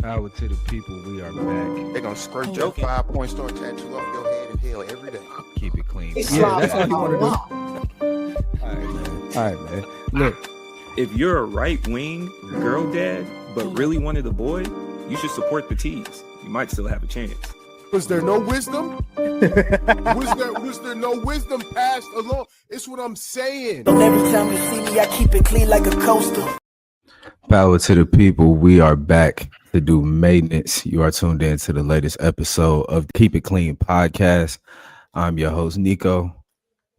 Power to the people. We are back. They're gonna scrape your 5-point star tattoo off your head in hell every day. Keep it clean. Yeah, that's all he want to do. All right, man. Look, if you're a right-wing girl dad, but really wanted a boy, you should support the T's. You might still have a chance. Was there no wisdom? was there no wisdom passed along? It's what I'm saying. So every time you see me, I keep it clean like a coaster. power to the people. We are back to do maintenance. You are tuned in to the latest episode of Keep It Clean podcast. I'm your host, Nico.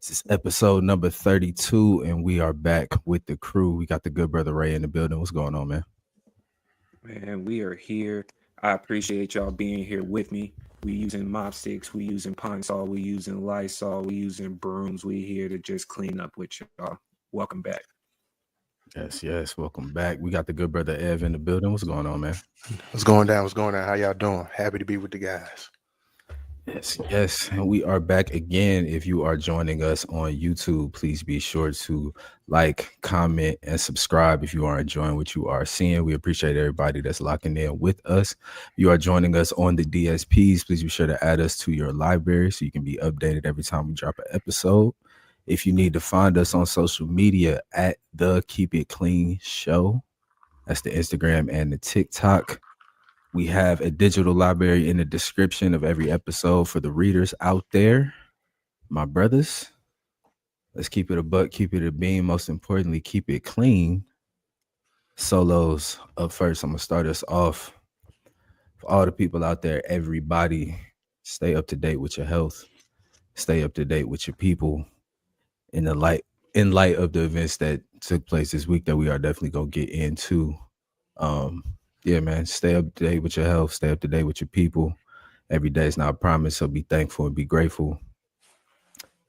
This is episode number 32, and we are back with the crew. We got the good brother Ray in the building. What's going on, man? Man, we are here. I appreciate y'all being here with me. We using mop sticks, we using Pine Sol, we using Lysol, we using brooms. We here to just clean up with y'all. Welcome back. Yes. Welcome back. We got the good brother Ev in the building. What's going on, man? What's going down? How y'all doing? Happy to be with the guys. Yes. And we are back again. If you are joining us on YouTube, please be sure to like, comment, and subscribe if you are enjoying what you are seeing. We appreciate everybody that's locking in with us. If you are joining us on the DSPs, please be sure to add us to your library so you can be updated every time we drop an episode. If you need to find us on social media at the Keep It Clean Show, that's the Instagram and the TikTok. We have a digital library in the description of every episode for the readers out there. My brothers, let's keep it a buck, keep it a beam. Most importantly, keep it clean. Solos up first. I'm going to start us off. For all the people out there, everybody, stay up to date with your health. Stay up to date with your people. In light of the events that took place this week that we are definitely going to get into. Yeah, man, stay up to date with your health, stay up to date with your people. Every day is not a promise, so be thankful and be grateful.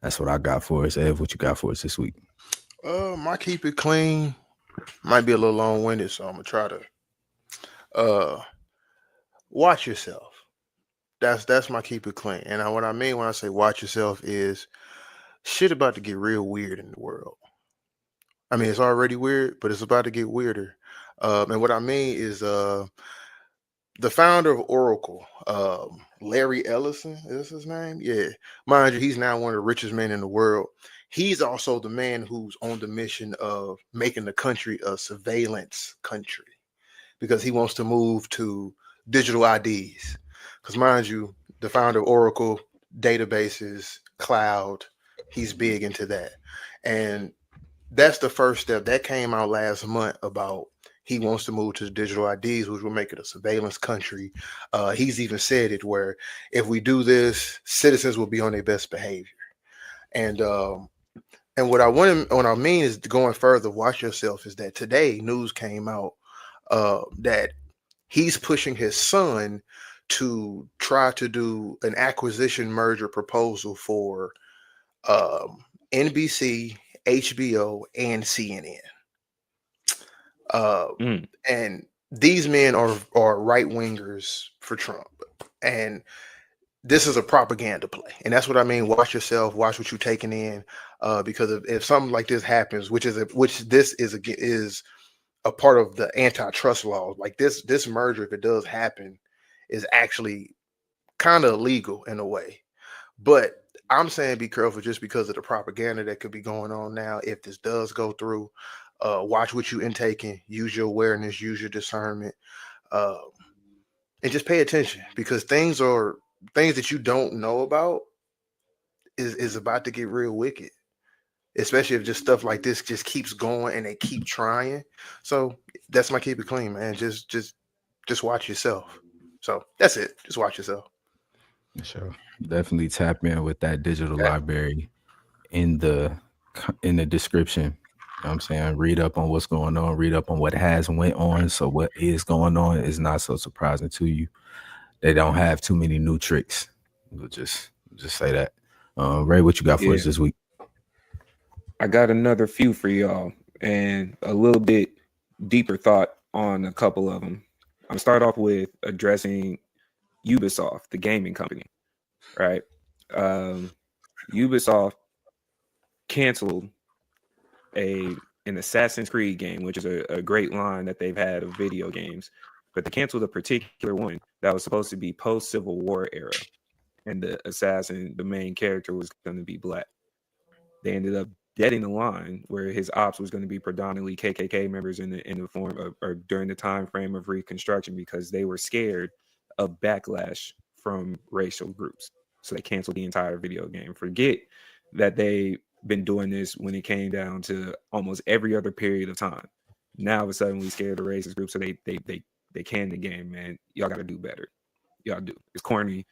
That's what I got for us. Ev, what you got for us this week? My keep it clean might be a little long-winded, so I'm gonna try to watch yourself. That's my keep it clean. And what I mean when I say watch yourself is shit about to get real weird in the world. I mean, it's already weird, but it's about to get weirder. And what I mean is the founder of Oracle, Larry Ellison, is his name? Yeah. Mind you, he's now one of the richest men in the world. He's also the man who's on the mission of making the country a surveillance country because he wants to move to digital IDs. Because mind you, the founder of Oracle, databases, cloud, he's big into that. And that's the first step. That came out last month about he wants to move to the digital IDs, which will make it a surveillance country. He's even said it where if we do this, citizens will be on their best behavior. And what I mean is going further, watch yourself, is that today news came out that he's pushing his son to try to do an acquisition merger proposal for NBC, HBO, and CNN. And these men are right wingers for Trump, and this is a propaganda play. And that's what I mean. Watch yourself. Watch what you're taking in, because if something like this happens, which this is a part of the antitrust laws, like this merger, if it does happen, is actually kind of illegal in a way. But I'm saying be careful just because of the propaganda that could be going on now. If this does go through, watch what you intaking, use your awareness, use your discernment, and just pay attention, because things that you don't know about is about to get real wicked, especially if just stuff like this just keeps going and they keep trying. So that's my keep it clean, man. Just watch yourself. So that's it. Just watch yourself. Sure. Definitely tap in with that digital library in the description. You know what I'm saying? Read up on what's going on, read up on what has went on. So what is going on is not so surprising to you. They don't have too many new tricks. We'll just say that. Ray, what you got for us this week? I got another few for y'all and a little bit deeper thought on a couple of them. I'm gonna start off with addressing Ubisoft, the gaming company, right? Ubisoft canceled an Assassin's Creed game, which is a great line that they've had of video games. but they canceled a particular one that was supposed to be post-Civil War era, and the assassin, the main character, was going to be black. They ended up deading the line where his ops was going to be predominantly KKK members in the form of, or during the time frame of Reconstruction, because they were scared of backlash from racial groups. So they canceled the entire video game. Forget that they've been doing this when it came down to almost every other period of time. Now all of a sudden we scared of racist groups, so they canned the game, man. Y'all got to do better. Y'all do. It's corny.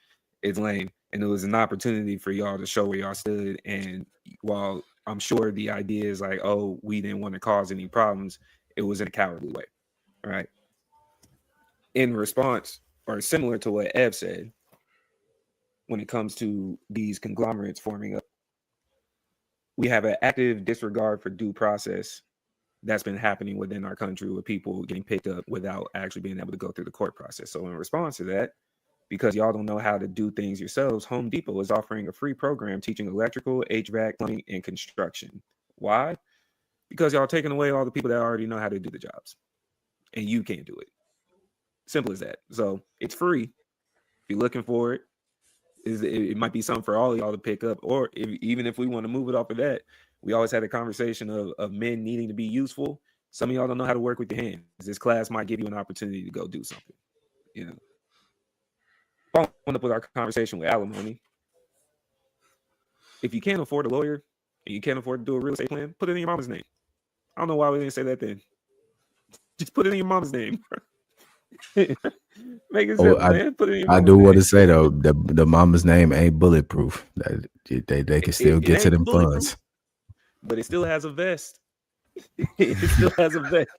It's lame. And it was an opportunity for y'all to show where y'all stood. And while I'm sure the idea is like, oh, we didn't want to cause any problems, it was in a cowardly way. All right. In response, or similar to what Ev said, when it comes to these conglomerates forming up, we have an active disregard for due process that's been happening within our country, with people getting picked up without actually being able to go through the court process. So in response to that, because y'all don't know how to do things yourselves, Home Depot is offering a free program teaching electrical, HVAC, plumbing, and construction. Why? Because y'all taking away all the people that already know how to do the jobs, and you can't do it. Simple as that. So it's free. If you're looking for it, it might be something for all of y'all to pick up. Or even if we want to move it off of that, we always had a conversation of men needing to be useful. Some of y'all don't know how to work with your hands. This class might give you an opportunity to go do something. You know, following up with our conversation with alimony, if you can't afford a lawyer and you can't afford to do a real estate plan, put it in your mama's name. I don't know why we didn't say that then. Just put it in your mama's name. Make it simple, man. Put it in your I mama's do name. want to say though, the mama's name ain't bulletproof. They can still get to them funds, but it still has a vest. It still has a vest.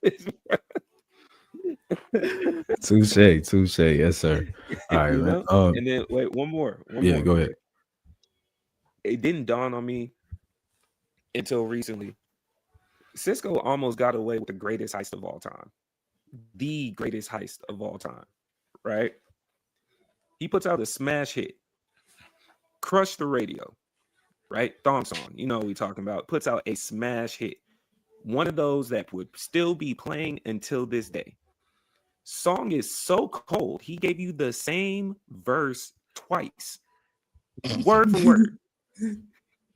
Touche, yes sir. All right, man. And then wait, one more. Go ahead. It didn't dawn on me until recently. Cisco almost got away with the greatest heist of all time. The greatest heist of all time, right? He puts out a smash hit, Crush the Radio, right? Thong Song, you know what we talking about. Puts out a smash hit. One of those that would still be playing until this day. Song is so cold, he gave you the same verse twice. Word for word.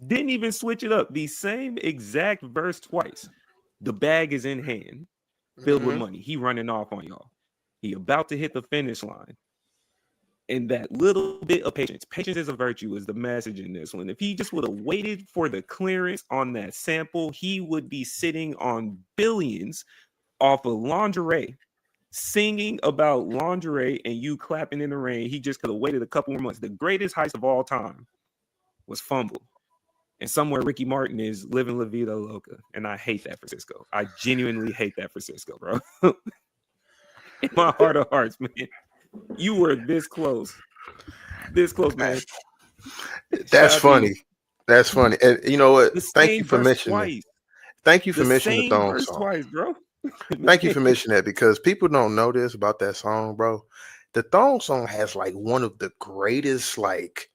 Didn't even switch it up. The same exact verse twice. The bag is in hand, filled with money. He running off on y'all. He about to hit the finish line. And that little bit of patience. Patience is a virtue is the message in this one. If he just would have waited for the clearance on that sample, he would be sitting on billions off of lingerie, singing about lingerie and you clapping in the rain. He just could have waited a couple more months. The greatest heist of all time was Fumble. And somewhere Ricky Martin is living La Vida Loca. And I hate that for Cisco. I genuinely hate that for Cisco, bro. In my heart of hearts, man. You were this close. This close, man. That's funny. That's funny. And you know what? Thank you for mentioning it. Thank you for mentioning the thong song. Twice, bro. Thank you for mentioning that, because people don't know this about that song, bro. The thong song has like one of the greatest, like,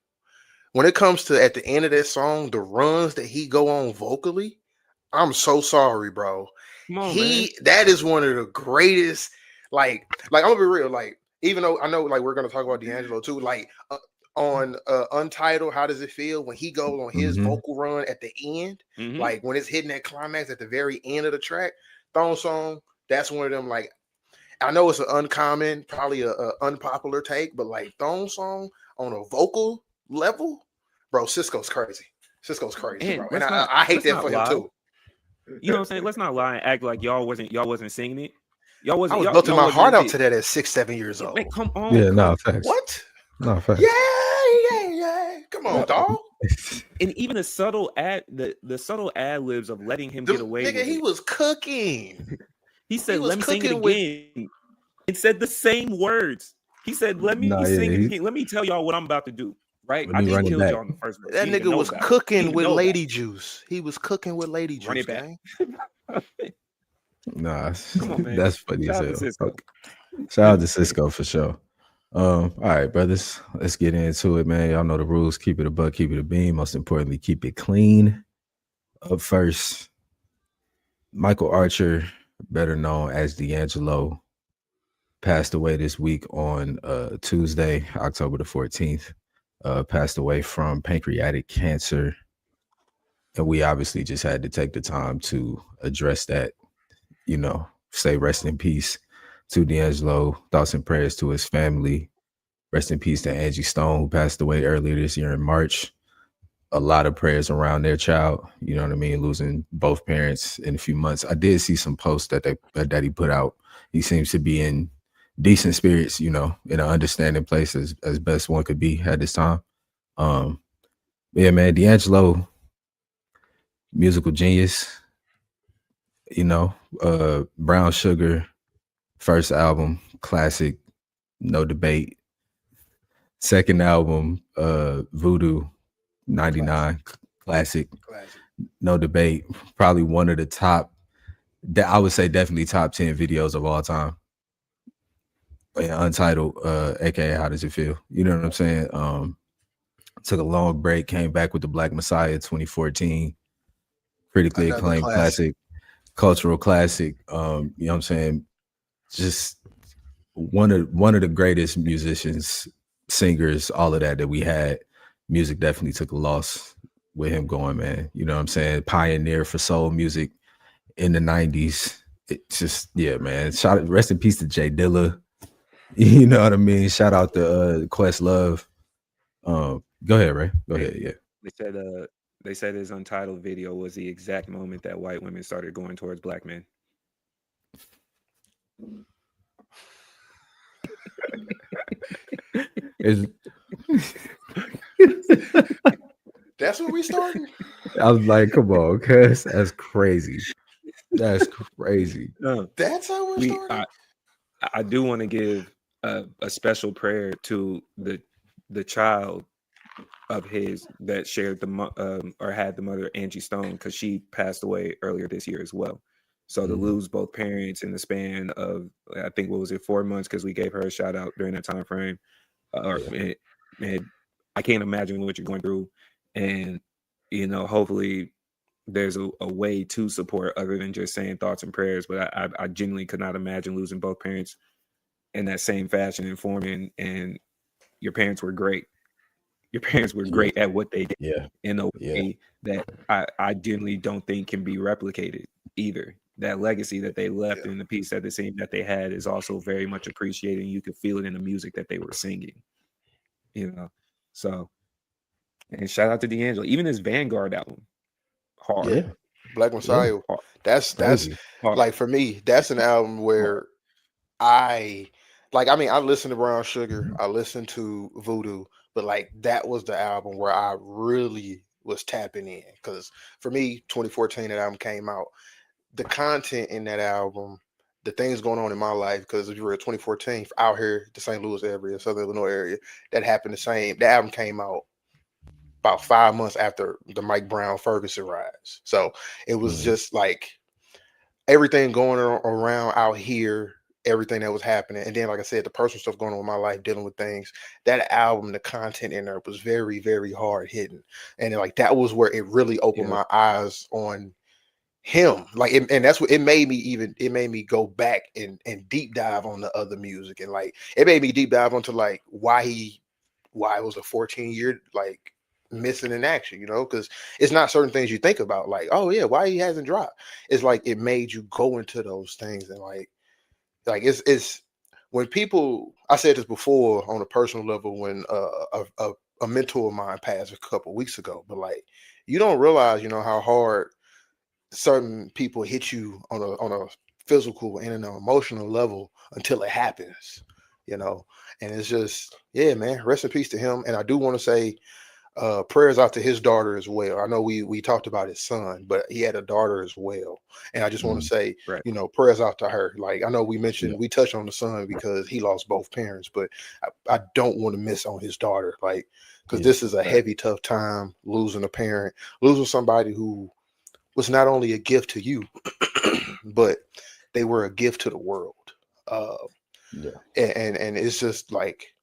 when it comes to at the end of that song, the runs that he go on vocally, I'm so sorry, bro. That is one of the greatest, like I'm gonna be real, like, even though I know like we're gonna talk about D'Angelo too, like on Untitled, how does it feel when he goes on his vocal run at the end, like when it's hitting that climax at the very end of the track? Thong song, that's one of them, like, I know it's an uncommon, probably a unpopular take, but like thong song on a vocal level, bro, Cisco's crazy. Cisco's crazy, bro. And I hate that for him too. You know what I'm saying? Let's not lie and act like y'all wasn't singing it. I was melting my heart out to that at 6, 7 years old. Man, come on. Yeah, no, facts. What? No, facts. Yeah. Come on, dog. And even the subtle the subtle ad libs of letting him get away. Nigga, he was cooking. He said, "Let me sing it again." It said the same words. He said, "Let me sing it again. Let me tell y'all what I'm about to do." Right? I just killed y'all in the first verse. That nigga was cooking with lady juice. He was cooking with lady juice. Run it back. Nah, come on, man. That's funny as hell. Shout out to Cisco for sure. All right, brothers, let's get into it, man. Y'all know the rules. Keep it a buck, keep it a beam. Most importantly, keep it clean. Up first, Michael Archer, better known as D'Angelo, passed away this week on Tuesday, October the 14th. Passed away from pancreatic cancer. And we obviously just had to take the time to address that, say rest in peace to D'Angelo, thoughts and prayers to his family. Rest in peace to Angie Stone, who passed away earlier this year in March. A lot of prayers around their child, you know what I mean, losing both parents in a few months. I did see some posts that he put out. He seems to be in decent spirits, in an understanding place as best one could be at this time. Yeah, man, D'Angelo, musical genius, Brown Sugar, first album, classic, no debate. Second album, Voodoo, 99, classic, no debate. Probably one of the top, I would say definitely top 10 videos of all time. Yeah, Untitled, aka How Does It Feel? You know what I'm saying? Took a long break, came back with the Black Messiah 2014. Critically Another acclaimed classic, cultural classic. You know what I'm saying? Just one of the greatest musicians, singers, all of that we had. Music definitely took a loss with him going, man. You know what I'm saying? Pioneer for soul music in the 90s. It just, yeah, man. Rest in peace to Jay Dilla. You know what I mean? Shout out to Questlove. Go ahead, Ray. Go ahead. Yeah. They said his Untitled video was the exact moment that white women started going towards black men. That's where we started. I was like, come on, cuz that's crazy. That's crazy. That's how we started. I do want to give a special prayer to the child of his that shared or had the mother Angie Stone, because she passed away earlier this year as well. So to lose both parents in the span of, I think, what was it, 4 months, because we gave her a shout out during that time frame. Man, I can't imagine what you're going through, and hopefully there's a way to support other than just saying thoughts and prayers. But I genuinely could not imagine losing both parents in that same fashion and form. And your parents were great. Your parents were great at what they did in a way that I genuinely don't think can be replicated either. That legacy that they left and the piece that the scene that they had is also very much appreciated. You could feel it in the music that they were singing. So, and shout out to D'Angelo. Even his Vanguard album, hard. Yeah. Black Messiah. Yeah. That's hard. like, for me, that's an album where I listened to Brown Sugar, I listened to Voodoo, but like that was the album where I really was tapping in, because for me, 2014, that album came out. The content in that album, the things going on in my life, because if you were at 2014 out here, the St. Louis area, Southern Illinois area, that happened the same. The album came out about 5 months after the Mike Brown Ferguson rise. So it was just like everything going around out here, everything that was happening. And then, like I said, the personal stuff going on in my life, dealing with things. That album, the content in there was very, very hard hitting. And like that was where it really opened my eyes on him. Like, and that's what it made me go back and deep dive on the other music. And like it made me deep dive onto like why it was a 14-year like missing in action, because it's not certain things you think about, like, oh yeah, why he hasn't dropped. It's like it made you go into those things, and like it's when people, I said this before on a personal level, when a mentor of mine passed a couple weeks ago, but like you don't realize how hard certain people hit you on a physical and an emotional level until it happens, and it's just, yeah, man, rest in peace to him. And I do want to say prayers out to his daughter as well. I know we talked about his son, but he had a daughter as well. And I just want to say, prayers out to her. Like, I know we touched on the son because he lost both parents, but I don't want to miss on his daughter. Like, because this is a heavy, tough time, losing a parent, losing somebody who was not only a gift to you, but they were a gift to the world. And it's just like,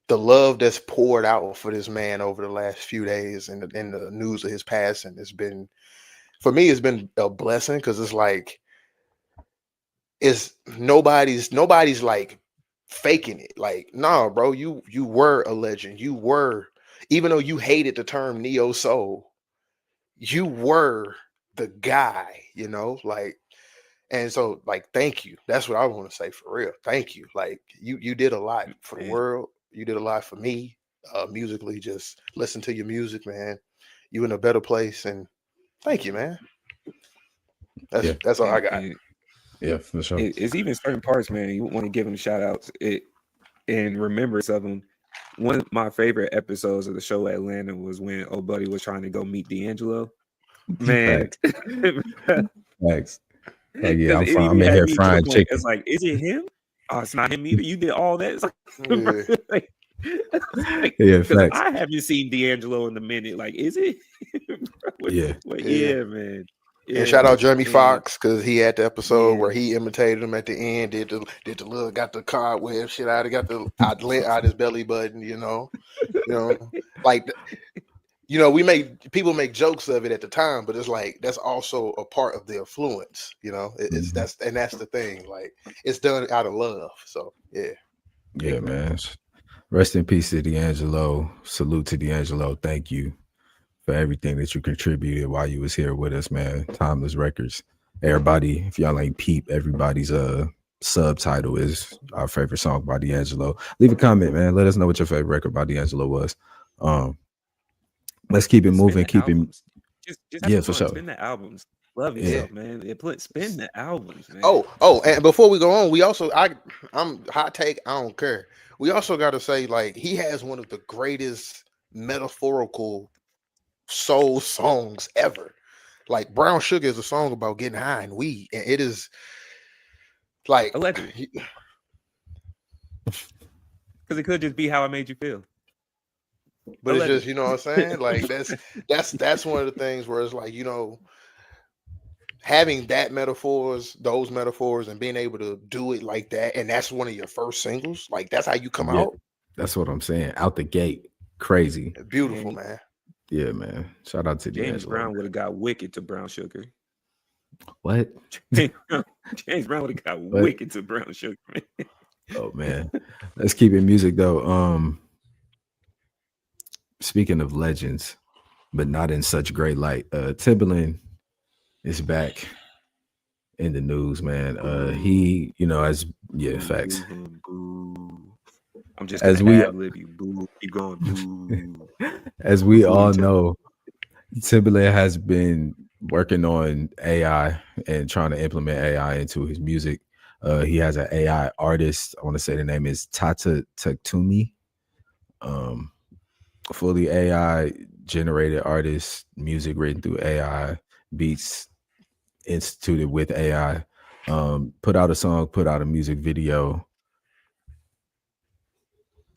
the love that's poured out for this man over the last few days and the news of his passing has been, for me, it's been a blessing, because it's like, it's nobody's like faking it. Like, nah, bro, you were a legend. You were, even though you hated the term neo soul, you were the guy, like. And so, like, thank you. That's what I want to say for real. Thank you. Like, you did a lot for the Man, world. You did a lot for me, musically. Just listen to your music, man. You in a better place, and thank you, man. Yeah, That's all I got. and yeah, for sure. it's even certain parts, man. You want to give them shout outs. In remembrance of them. One of my favorite episodes of the show Atlanta was when old buddy was trying to go meet D'Angelo. Man, Facts. because Facts. Like, yeah, it I'm even in had here me to the frying point. chicken. It's like, is it him? Oh, it's not him either. You did all that. It's like, Yeah. Yeah, because facts. I haven't seen D'Angelo in a minute. Like, is it? Yeah. But Yeah. yeah, man. Yeah, And shout out man. Jeremy And Fox, because he had the episode yeah, where he imitated him at the end, did the little, got the cobweb shit out, got the out his belly button, like, people make jokes of it at the time, but it's like that's also a part of the influence, it's Mhm. that's the thing, like, it's done out of love. So yeah. Yeah, man. Rest in peace to D'Angelo. Salute to D'Angelo. Thank you for everything that you contributed while you was here with us, man. Timeless Records. Everybody, if y'all ain't peep, everybody's subtitle is our favorite song by D'Angelo. Leave a comment, man. Let us know what your favorite record by D'Angelo was. Let's keep it spin moving. the Keep it, albums. Just have yeah, some for fun. sure. Spin the albums. Love Yeah. yourself, man. Spin the albums, man. Oh, and before we go on, we also I'm hot take, I don't care. We also got to say, like, he has one of the greatest metaphorical soul songs ever. Like, Brown Sugar is a song about getting high and weed, and it is like, Allegedly. Because it could just be how I made you feel. but it's just, Allegedly. you know what I'm saying? Like, that's one of the things where it's like, having those metaphors, and being able to do it like that, and that's one of your first singles. Like, that's how you come Yeah. out. That's what I'm saying. Out the gate. Crazy. Beautiful, Man, man. Yeah, man. Shout out to James D'Angelo. Brown would have got wicked to Brown Sugar. What? James Brown would have got What? wicked to Brown Sugar, man. Oh man. Let's keep it music though. Speaking of legends, but not in such great light. Timbaland is back in the news, man. He, as yeah, facts. Boo. I'm just As gonna we ad-lib you. Boo. Keep going. Boo. as we Boo all to Timbaland. know, Timbaland has been working on AI and trying to implement AI into his music. He has an AI artist. I want to say the name is Tata Taktumi. Fully AI generated artist, music written through AI, beats instituted with AI. Put out a song, put out a music video.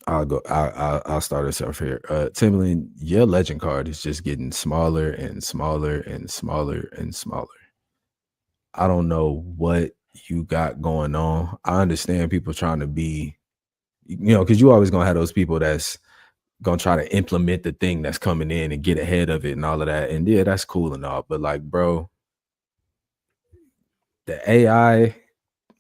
I'll start us off here. Timbaland, your legend card is just getting smaller and smaller and smaller and smaller. I don't know what you got going on. I understand people trying to be, because you always gonna have those people that's gonna try to implement the thing that's coming in and get ahead of it and all of that. And yeah, that's cool and all. But like, bro, the AI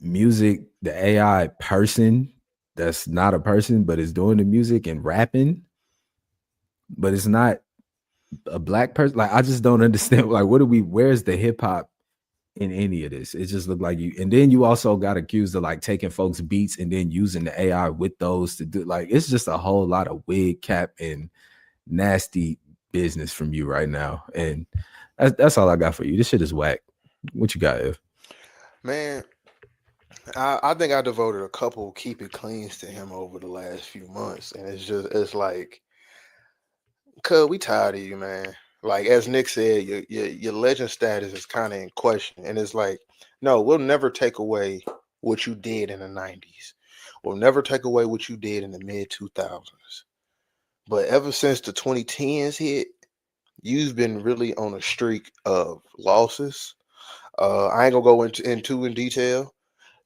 music, the AI person that's not a person, but is doing the music and rapping, but it's not a black person. Like, I just don't understand. Like, where's the hip hop in any of this? It just looked like you, and then you also got accused of like taking folks' beats and then using the AI with those to do, like, it's just a whole lot of wig cap and nasty business from you right now. And that's all I got for you. This shit is whack. What you got, Ev? Man, I think I devoted a couple keep it cleans to him over the last few months, and it's like, cuz we tired of you, man. Like, as Nick said, your legend status is kind of in question, and it's like, no, we'll never take away what you did in the 90s. We'll never take away what you did in the mid 2000s. But ever since the 2010s hit, you've been really on a streak of losses. I ain't gonna go into in detail.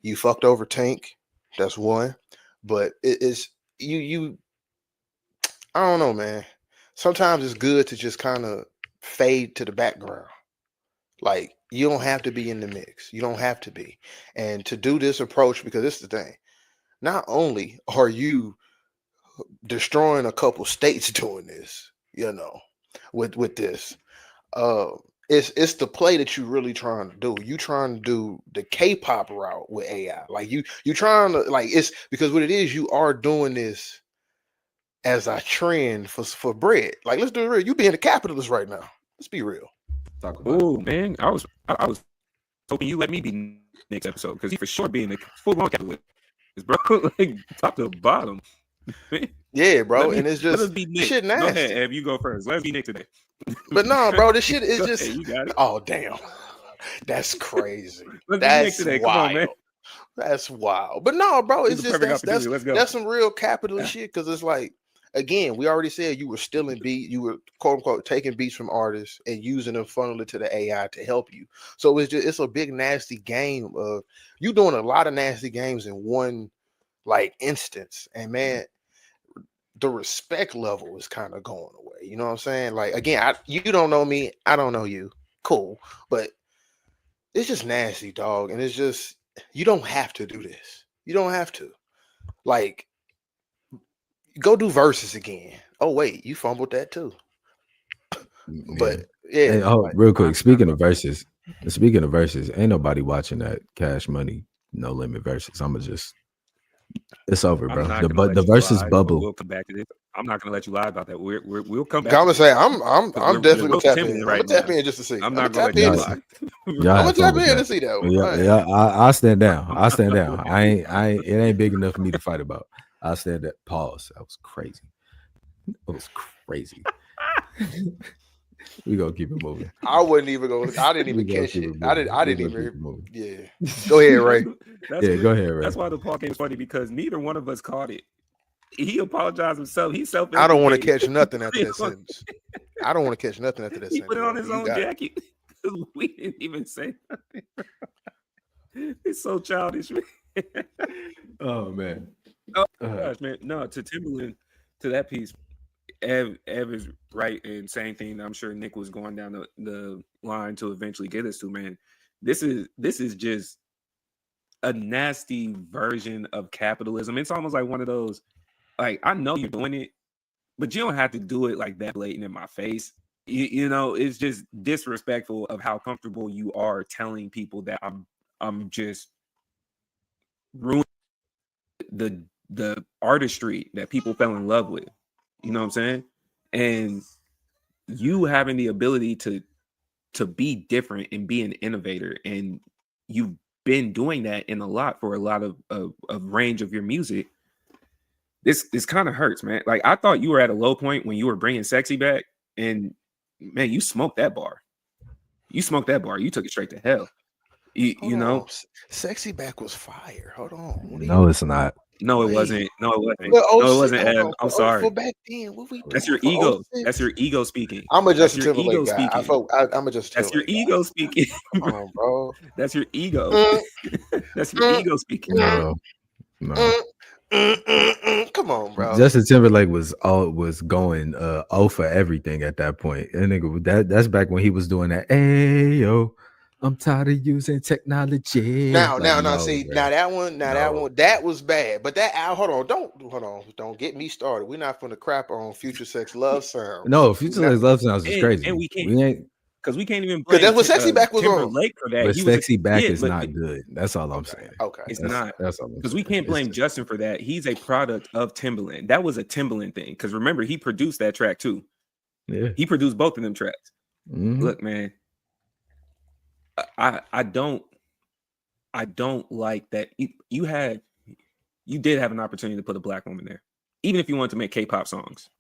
You fucked over Tank, that's one. But it's you. I don't know, man. Sometimes it's good to just kind of fade to the background. Like, you don't have to be in the mix. You don't have to be. And to do this approach, because this is the thing. not only are you destroying a couple states doing this, with this, it's the play that you really trying to do. You trying to do the K-pop route with AI. Like you trying to, like, it's because what it is, you are doing this as a trend for bread. Like, let's do it real. You being a capitalist right now. Let's be real. Talk about Oh man, I was hoping you let me be next episode because he for sure being a full blown capitalist, bro. Like top to bottom. Yeah, bro. And it's let us just be Nick. shit Go ahead, nasty. Ev, you go first. Let's be Nick today. But no, bro, this shit is Go just ahead, you got it. oh damn. That's crazy. Let's be Nick That's today. Come wild. on, man. That's wild. But no, bro, This it's is a just perfect opportunity. Let's go. that's some real capitalist shit, because it's like, again, we already said you were stealing beat, you were quote unquote taking beats from artists and using them, funnel it to the AI to help you. So it's a big nasty game of you doing a lot of nasty games in one like instance. And man, the respect level is kind of going away. You know what I'm saying? Like, again, you don't know me, I don't know you. Cool. But it's just nasty, dog. And it's just, you don't have to do this. You don't have to. Like, go do verses again. Oh, wait, you fumbled that too. But yeah. Hey, like, real quick. Speaking of verses, ain't nobody watching that Cash Money No Limit verses. It's over, bro. The verses bubble. We'll come back to this. I'm not gonna let you lie about that. We'll come back. I'm gonna say I'm definitely gonna tap in. Timbaland I'm right gonna tap now. in just to see. I'm gonna not gonna tap let you in to lie. see. Y'all I'm have gonna tap fun with in that. to see that. Yeah, I'll stand down. I'll stand down. I ain't. It ain't big enough for me to fight about. I'll stand that. Pause. That was crazy. It was crazy. We gonna keep it moving. I wouldn't even go. I didn't even We gonna catch keep it. it I moving. didn't We gonna even. keep it moving. Yeah. Go ahead, Ray. Go ahead, Ray. That's why the Paul game is funny, because neither one of us caught it. He apologized himself. He self. I don't want to catch nothing after that sentence. I don't want to catch nothing after that He sentence. put it on his You own got it. jacket. We didn't even say nothing. It's so childish, man. Oh man. Oh gosh, man. No, to Timbaland, to that piece, Ev is right, and same thing. I'm sure Nick was going down the line to eventually get us to, man. This is just a nasty version of capitalism. It's almost like one of those, like, I know you're doing it, but you don't have to do it like that blatant in my face. You know, it's just disrespectful of how comfortable you are telling people that I'm just ruining the artistry that people fell in love with. You know what I'm saying? And you having the ability to be different and be an innovator, and you've been doing that in a lot of range of your music. This kind of hurts, man. Like, I thought you were at a low point when you were bringing Sexy back, and man, you smoked that bar. You took it straight to hell. You know, Sexy Back was fire. Hold on. No, it's not. No, it wasn't. No, it wasn't. Well, No, it wasn't. Ev. I'm sorry. For back then, what we That's your doing for ego. 06? That's your ego speaking. I'm a Justin That's your ego Timberlake guy. speaking. I'm a Justin That's your Timberlake ego speaking. Come on, bro. That's your ego. That's your ego speaking. No. Come on, bro. Justin Timberlake was going for everything at that point. And nigga, that's back when he was doing that. Hey yo, I'm tired of using technology. Now, Like, now, no, see, bro. now that one, No. that was bad. But that, hold on, don't get me started. We're not gonna crap on Future Sex Love Sounds. No, Future Sex Love Sounds is crazy. And we can't. We ain't, Because we can't even because blame that's what Sexy Back was on. Timberlake for that. but He was Sexy Back yeah, is but- not good. That's all I'm saying. Okay, It's That's- not. That's all I'm Because we saying. can't It's blame just- Justin for that. He's a product of Timbaland. That was a Timbaland thing. Because remember, he produced that track too. Yeah. He produced both of them tracks. Mhm. Look, man, I don't like that. You did have an opportunity to put a black woman there. Even if you wanted to make K-pop songs,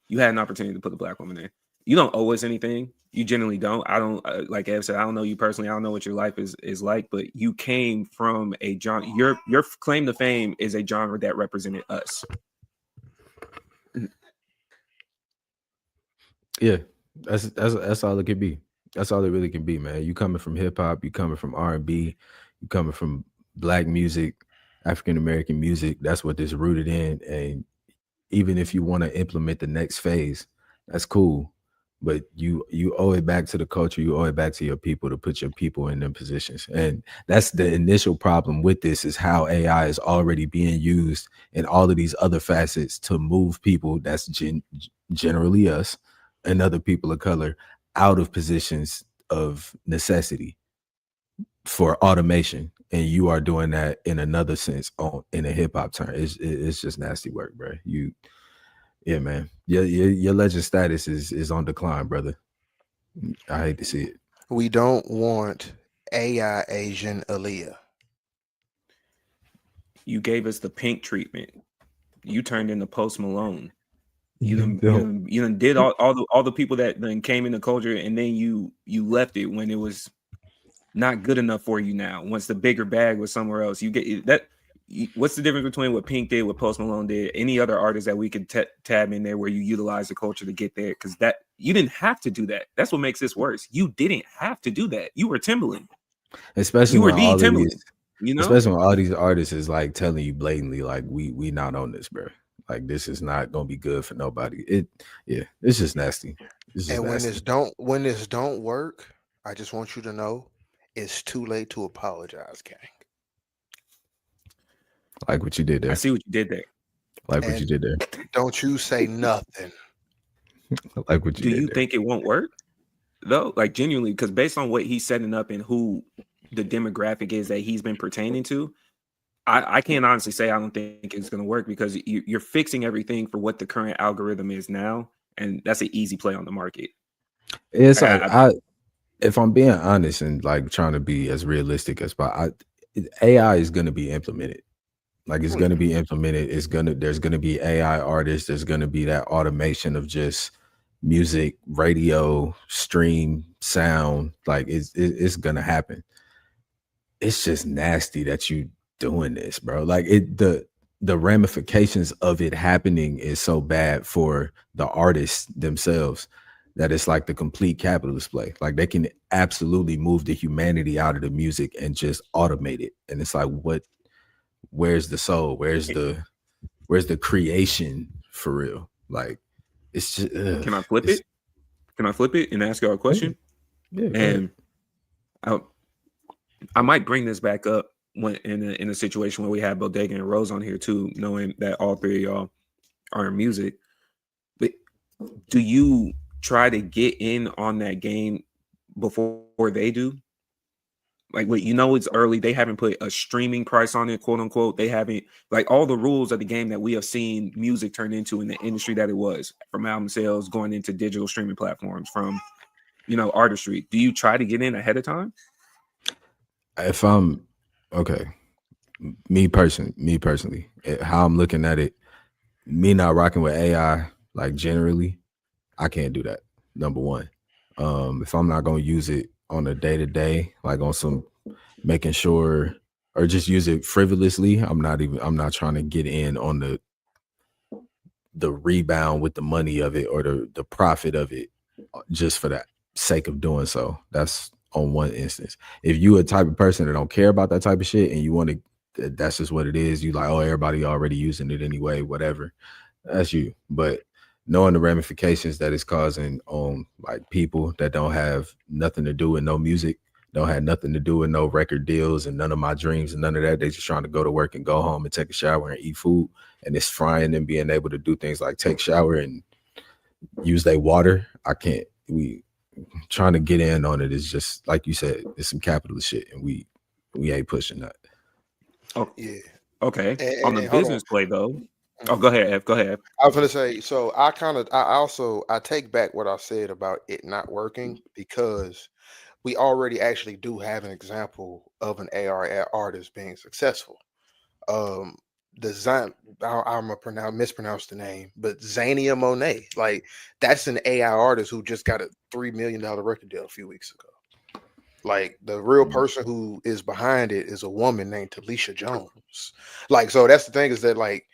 you had an opportunity to put a black woman there. You don't owe us anything. You generally don't. I don't, like Ev said, I don't know you personally. I don't know what your life is like, but you came from a genre. Your claim to fame is a genre that represented us. Yeah, that's all it can be. That's all it really can be, man. You coming from hip hop, you coming from R&B, you coming from black music, African American music. That's what this rooted in. And even if you want to implement the next phase, that's cool. but you owe it back to the culture, you owe it back to your people to put your people in them positions. And that's the initial problem with this, is how AI is already being used in all of these other facets to move people, that's generally us and other people of color, out of positions of necessity for automation. And you are doing that in another sense in a hip-hop term. It's just nasty work, bro. Yeah, man. Your legend status is on decline, brother. I hate to see it. We don't want AI Asian Aaliyah. You gave us the pink treatment. You turned into Post Malone. You done did all the people that then came in the culture, and then you left it when it was not good enough for you. Now, once the bigger bag was somewhere else, you get that. What's the difference between what Pink did, what Post Malone did, any other artist that we could tab in there where you utilize the culture to get there? Because that you didn't have to do that. That's what makes this worse. You didn't have to do that. You were Timbaland. Especially You were when all the of Timbaland. these, You know, especially when all these artists is like telling you blatantly, like we not on this, bro. Like this is not gonna be good for nobody. It's just nasty. It's just And nasty. when this don't work, I just want you to know it's too late to apologize, gang. Like what you did there. I see what you did there. Like what you And did there. don't you say nothing. Like what you Do did you there. think it won't work though? Like genuinely, because based on what he's setting up and who the demographic is that he's been pertaining to, I can't honestly say I don't think it's going to work, because you're fixing everything for what the current algorithm is now, and that's an easy play on the market. It's like I if I'm being honest and like trying to be as realistic as possible, AI is going to be implemented. Like it's going to be implemented. There's going to be AI artists. There's going to be that automation of just music, radio, stream, sound. Like it's going to happen. It's just nasty that you doing this, bro. Like the ramifications of it happening is so bad for the artists themselves that it's like the complete capitalist play. Like they can absolutely move the humanity out of the music and just automate it. And it's like, where's the soul? Where's the creation for real? Like it's just can I flip it? Can I flip it and ask y'all a question? Yeah, and I might bring this back up when in a situation where we have Bodega and Rose on here too, knowing that all three of y'all are in music. But do you try to get in on that game before they do? Like, it's early. They haven't put a streaming price on it, quote unquote. They haven't, like, all the rules of the game that we have seen music turn into in the industry that it was, from album sales going into digital streaming platforms, from artistry. Do you try to get in ahead of time? If I'm okay, me personally, how I'm looking at it, me not rocking with AI, like generally, I can't do that. Number one, if I'm not gonna use it on a day-to-day, like on some making sure, or just use it frivolously, I'm not trying to get in on the rebound with the money of it or the profit of it just for the sake of doing so. That's on one instance. If you a type of person that don't care about that type of shit and you want to, that's just what it is. You like, oh, everybody already using it anyway, whatever. That's you. But knowing the ramifications that it's causing on like people that don't have nothing to do with no music, don't have nothing to do with no record deals and none of my dreams and none of that. They just trying to go to work and go home and take a shower and eat food. And it's frying them being able to do things like take shower and use their water. I can't. We trying to get in on it is just like you said, it's some capitalist shit, and we ain't pushing that. Oh Yeah. okay. And, On the and hold business on. play though. Oh, go ahead, Ev. Go ahead. I was gonna say, so I take back what I said about it not working, because we already actually do have an example of an AR artist being successful. The I'm gonna mispronounce the name, but Zania Monet, like that's an AI artist who just got a $3 million record deal a few weeks ago. Like the real person who is behind it is a woman named Talisha Jones. Like, so that's the thing, is that like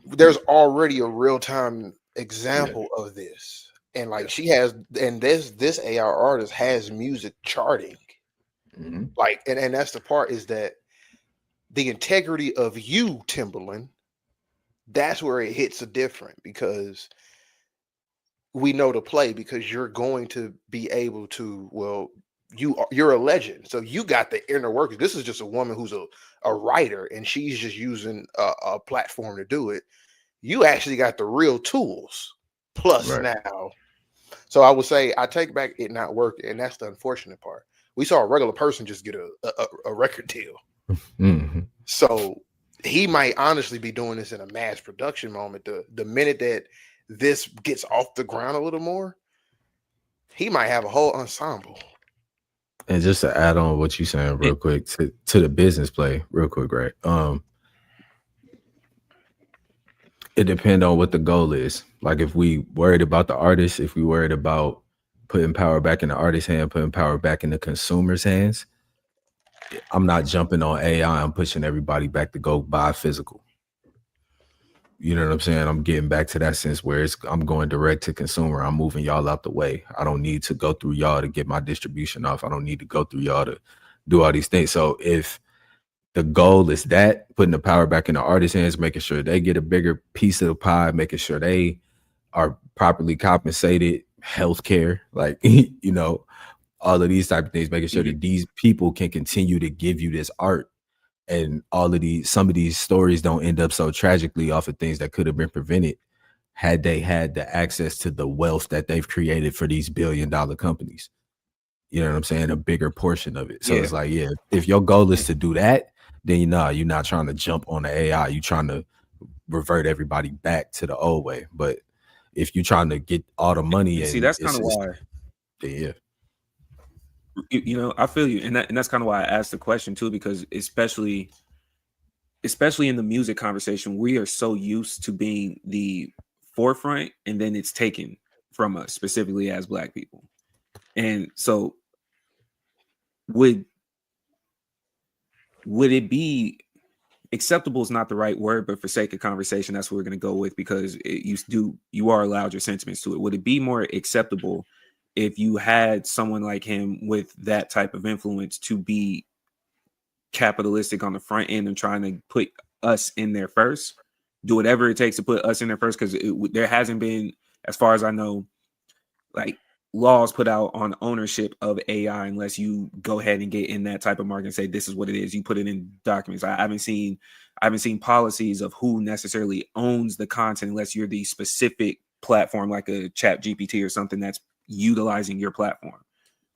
there's already a real-time example of this. And like she has, and this AR artist has music charting. Mm-hmm. Like, and that's the part, is that the integrity of you, Timbaland, that's where it hits a different, because we know to play because you're going to be able to, well, you're a legend, so you got the inner workings. This is just a woman who's a writer, and she's just using a platform to do it. You actually got the real tools plus Right. now. So I would say I take back it not working, and that's the unfortunate part. We saw a regular person just get a record deal. Mm-hmm. So he might honestly be doing this in a mass production moment. The minute that this gets off the ground a little more, he might have a whole ensemble. And just to add on what you're saying real quick to the business play, real quick, right? It depends on what the goal is. Like if we worried about the artist, if we worried about putting power back in the artist's hand, putting power back in the consumer's hands, I'm not jumping on AI. I'm pushing everybody back to go buy physical. You know what I'm saying? I'm getting back to that sense where I'm going direct to consumer. I'm moving y'all out the way. I don't need to go through y'all to get my distribution off. I don't need to go through y'all to do all these things. So if the goal is that, putting the power back in the artist's hands, making sure they get a bigger piece of the pie, making sure they are properly compensated, healthcare, like, you know, all of these type of things, making sure that these people can continue to give you this art. And some of these stories don't end up so tragically off of things that could have been prevented had they had the access to the wealth that they've created for these billion-dollar companies. You know what I'm saying? A bigger portion of it. So it's like, yeah, if your goal is to do that, then you're not trying to jump on the AI. You're trying to revert everybody back to the old way. But if you're trying to get all the money, See, and that's kind of why. Yeah. You know, I feel you, and that's kind of why I asked the question too, because especially in the music conversation, we are so used to being the forefront, and then it's taken from us, specifically as Black people. And so, would it be acceptable? Is not the right word, but for sake of conversation, that's what we're going to go with, because you are allowed your sentiments to it. Would it be more acceptable if you had someone like him with that type of influence to be capitalistic on the front end and trying to put us in there first, do whatever it takes to put us in there first? Because there hasn't been, as far as I know, like laws put out on ownership of AI unless you go ahead and get in that type of market and say this is what it is. You put it in documents. I haven't seen policies of who necessarily owns the content unless you're the specific platform like a Chat GPT or something that's utilizing your platform,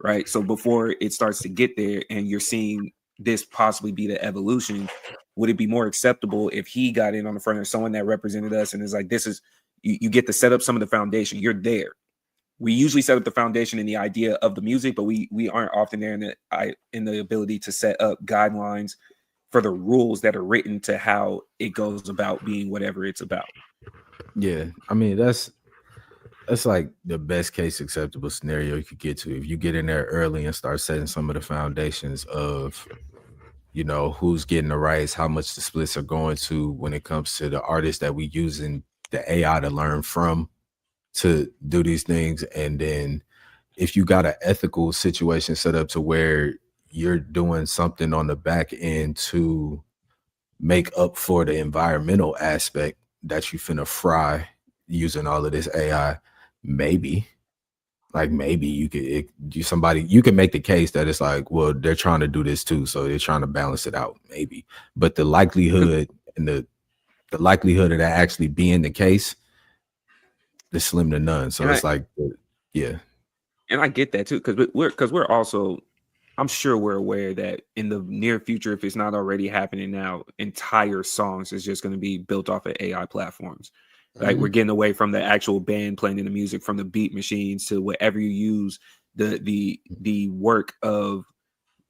right? So before it starts to get there and you're seeing this possibly be the evolution, would it be more acceptable if he got in on the front, or someone that represented us and is like, this is, you get to set up some of the foundation, you're there. We usually set up the foundation in the idea of the music, but we aren't often there in the ability to set up guidelines for the rules that are written to how it goes about being whatever it's about. Yeah, I mean that's like the best case acceptable scenario you could get to if you get in there early and start setting some of the foundations of, you know, who's getting the rights, how much the splits are going to when it comes to the artists that we using the AI to learn from to do these things. And then if you got an ethical situation set up to where you're doing something on the back end to make up for the environmental aspect that you finna fry using all of this AI, maybe you could you can make the case that it's like, well, they're trying to do this too, so they're trying to balance it out, maybe. But the likelihood and the likelihood of that actually being the case is slim to none. So it's like, yeah. And I get that too, because we're also, I'm sure we're aware that in the near future, if it's not already happening now, entire songs is just going to be built off of AI platforms. Like we're getting away from the actual band playing in the music, from the beat machines to whatever you use, the work of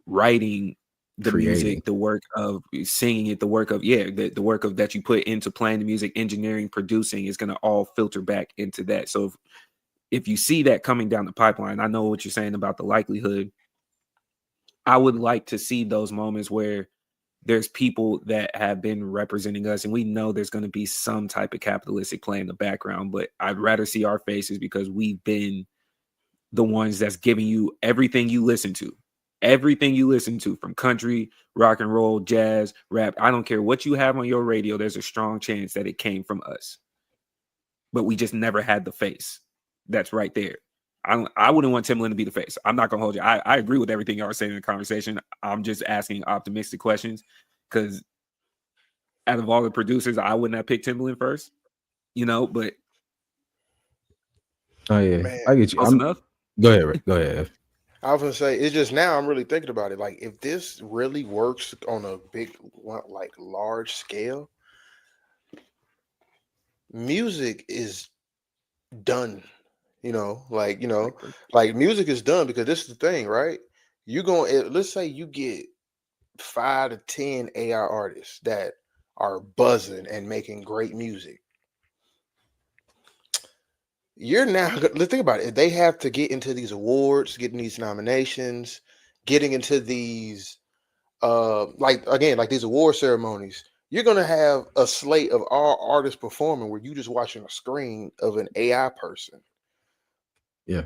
writing the music, the work of singing it, the work of the work of that you put into playing the music, engineering, producing, is going to all filter back into that. So if you see that coming down the pipeline, I know what you're saying about the likelihood. I would like to see those moments where there's people that have been representing us, and we know there's going to be some type of capitalistic play in the background, but I'd rather see our faces because we've been the ones that's giving you everything you listen to. Everything you listen to, from country, rock and roll, jazz, rap, I don't care what you have on your radio, there's a strong chance that it came from us. But we just never had the face. that's right there. I wouldn't want Timbaland to be the face. I'm not gonna hold you. I agree with everything y'all are saying in the conversation. I'm just asking optimistic questions because out of all the producers, I wouldn't have picked Timbaland first, but Oh yeah, Man, I get you. close enough. Go ahead, Rick. Go ahead. I was gonna say it's just now I'm really thinking about it. Like, if this really works on a big, like large scale, music is done. Like music is done because this is the thing, right? Let's say you get 5 to 10 AI artists that are buzzing and making great music. You're now let's think about it. They have to get into these awards, getting these nominations, getting into these like these award ceremonies. You're gonna have a slate of all artists performing where you just watching a screen of an AI person. Yeah.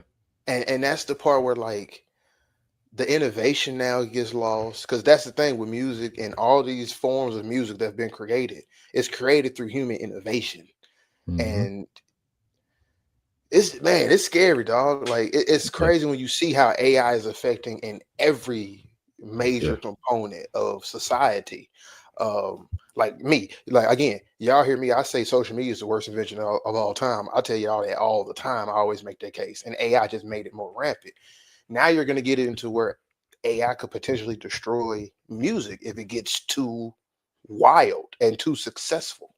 And that's the part where like the innovation now gets lost, because that's the thing with music and all these forms of music that have been created. It's created through human innovation. Mm-hmm. And it's scary, dog. Like it's crazy when you see how AI is affecting in every major component of society. Like me, like again, y'all hear me. I say social media is the worst invention of all time. I tell y'all that all the time. I always make that case, and AI just made it more rampant. Now you're going to get into where AI could potentially destroy music if it gets too wild and too successful.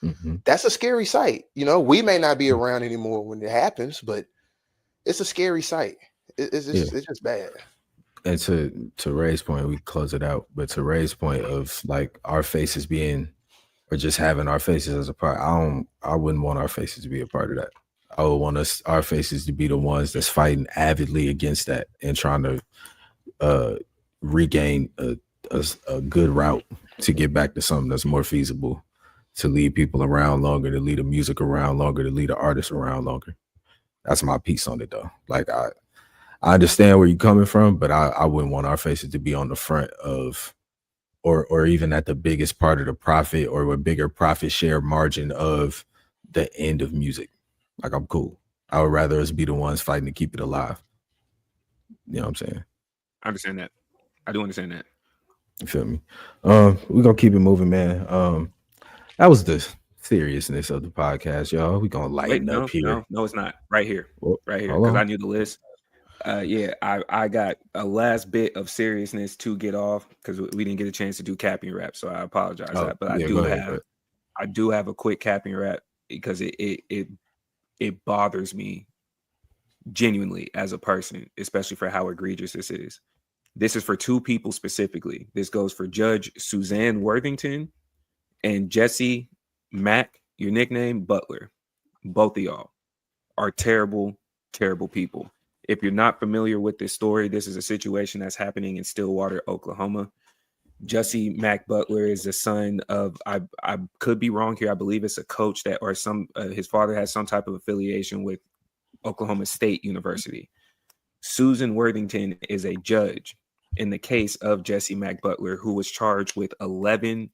Mm-hmm. That's a scary sight. We may not be around anymore when it happens, but it's a scary sight. It's just bad. And to Ray's point, we close it out. But to Ray's point of like our faces being, or just having our faces as a part, I wouldn't want our faces to be a part of that. I would want our faces to be the ones that's fighting avidly against that and trying to regain a good route to get back to something that's more feasible, to lead people around longer, to lead the music around longer, to lead the artists around longer. That's my piece on it, though. Like I understand where you're coming from, but I wouldn't want our faces to be on the front of, or even at the biggest part of the profit or a bigger profit share margin of the end of music. Like, I'm cool. I would rather us be the ones fighting to keep it alive. You know what I'm saying? I understand that. I do understand that. You feel me? We're gonna keep it moving, man. That was the seriousness of the podcast, y'all. We're gonna lighten up here. No, it's not. Right here. Well, right here. Because I knew the list. I got a last bit of seriousness to get off because we didn't get a chance to do capping rap, so I apologize for that. But I do have a quick capping rap because it bothers me genuinely as a person, especially for how egregious this is. This is for two people specifically. This goes for Judge Suzanne Worthington and Jesse Mack, your nickname Butler. Both of y'all are terrible, terrible people. If you're not familiar with this story, this is a situation that's happening in Stillwater, Oklahoma. Jesse Mack Butler is the son of, I could be wrong here, I believe it's a coach that, or his father has some type of affiliation with Oklahoma State University. Susan Worthington is a judge in the case of Jesse Mack Butler, who was charged with 11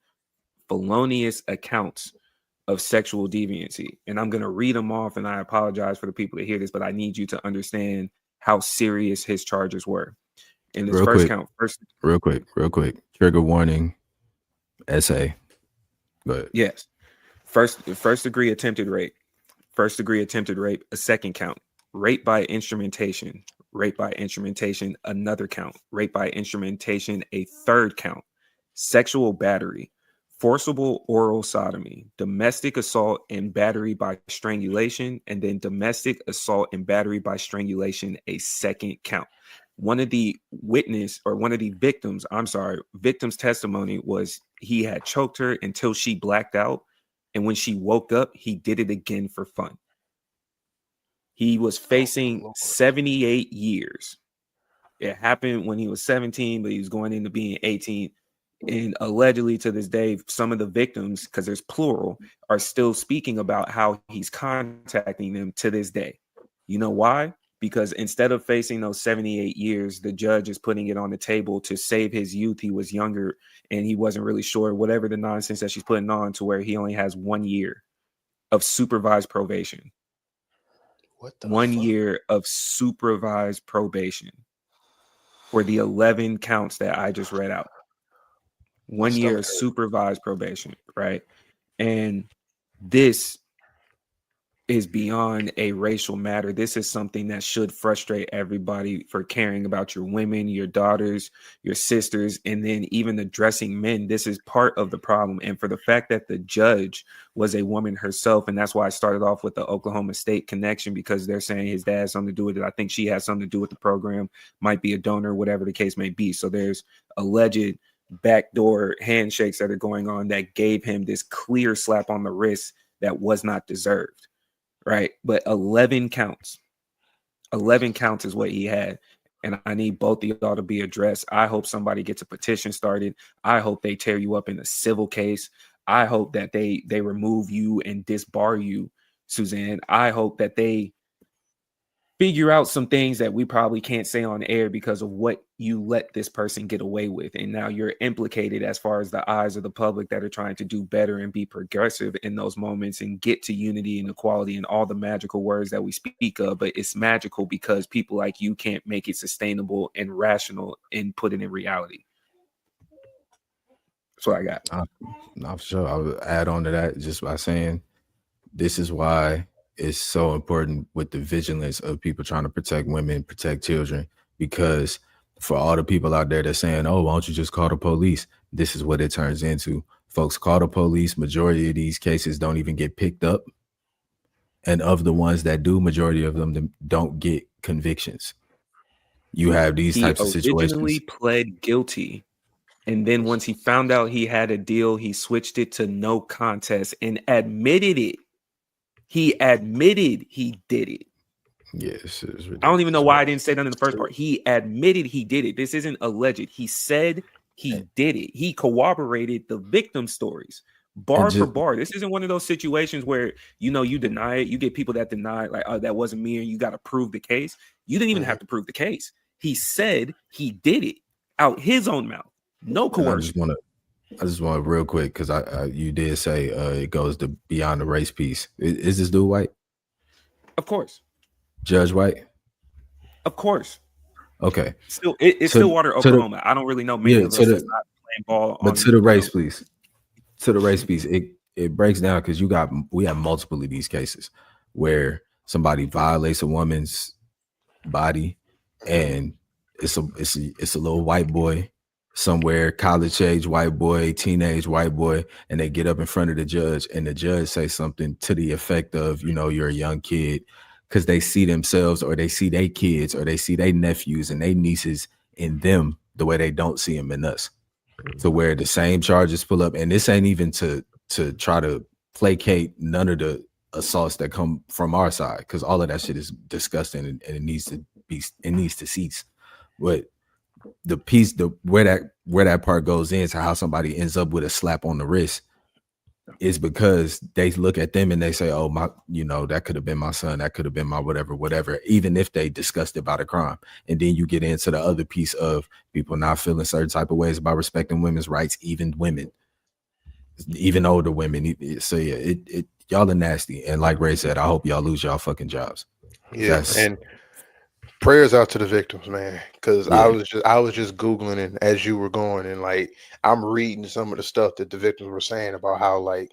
felonious accounts of sexual deviancy. And I'm going to read them off, and I apologize for the people that hear this, but I need you to understand how serious his charges were. In this real quick, trigger warning, essay. Go ahead. Yes. First degree attempted rape, a second count, rape by instrumentation, another count, rape by instrumentation, a third count, sexual battery, forcible oral sodomy, domestic assault and battery by strangulation, and then domestic assault and battery by strangulation, a second count. One of the victim's testimony was he had choked her until she blacked out. And when she woke up, he did it again for fun. He was facing 78 years. It happened when he was 17, but he was going into being 18. And allegedly to this day, some of the victims, because there's plural, are still speaking about how he's contacting them to this day. You know why? Because instead of facing those 78 years, the judge is putting it on the table to save his youth. He was younger and he wasn't really sure, whatever the nonsense that she's putting on, to where he only has 1 year of supervised probation. What the 1 fuck? year of supervised probation for the 11 counts that I just read out. 1 year of supervised probation, right? And this is beyond a racial matter. This is something that should frustrate everybody for caring about your women, your daughters, your sisters, and then even addressing men. This is part of the problem. And for the fact that the judge was a woman herself, and that's why I started off with the Oklahoma State connection, because they're saying his dad has something to do with it. I think she has something to do with the program, might be a donor, whatever the case may be. So there's alleged backdoor handshakes that are going on that gave him this clear slap on the wrist that was not deserved. Right. But 11 counts is what he had. And I need both of y'all to be addressed. I hope somebody gets a petition started. I hope they tear you up in a civil case. I hope that they remove you and disbar you, Suzanne. I hope that they figure out some things that we probably can't say on air because of what you let this person get away with. And now you're implicated as far as the eyes of the public that are trying to do better and be progressive in those moments and get to unity and equality and all the magical words that we speak of. But it's magical because people like you can't make it sustainable and rational and put it in reality. That's what I got. Not for sure. I would add on to that just by saying this is why it's so important with the vigilance of people trying to protect women, protect children, because for all the people out there that's saying, oh, why don't you just call the police? This is what it turns into. Folks call the police. Majority of these cases don't even get picked up. And of the ones that do, majority of them don't get convictions. You have these types of situations. He originally pled guilty. And then once he found out he had a deal, he switched it to no contest and admitted it. He admitted he did it. Yes, I don't even know why I didn't say that in the first part. He admitted he did it. This isn't alleged. He said he did it. He corroborated the victim stories bar for bar. This isn't one of those situations where, you know, you deny it. You get people that deny it, like, oh, that wasn't me, and you got to prove the case. You didn't even have to prove the case. He said he did it out his own mouth. No coercion. I just want to real quick, because you did say it goes to beyond the race piece. Is this dude white? Of course. Judge white? Of course. Okay. Still, it's Stillwater, Oklahoma. I don't really know many of us that's not playing ball. But to the race, please. To the race piece, it breaks down because we have multiple of these cases where somebody violates a woman's body, and it's a little white boy somewhere, college age white boy, teenage white boy, and they get up in front of the judge, and the judge says something to the effect of, you know, you're a young kid, because they see themselves, or they see their kids, or they see their nephews and their nieces in them the way they don't see them in us. So where the same charges pull up, and this ain't even to try to placate none of the assaults that come from our side, because all of that shit is disgusting, and it needs to cease. But the piece, where that part goes into how somebody ends up with a slap on the wrist is because they look at them and they say, oh, my, you know, that could have been my son, that could have been my whatever, even if they discussed about a crime. And then you get into the other piece of people not feeling certain type of ways about respecting women's rights, even women, even older women. So yeah, y'all are nasty. And like Ray said, I hope y'all lose y'all fucking jobs. Yeah, and prayers out to the victims, man. Because I was just Googling it as you were going, and like I'm reading some of the stuff that the victims were saying about how like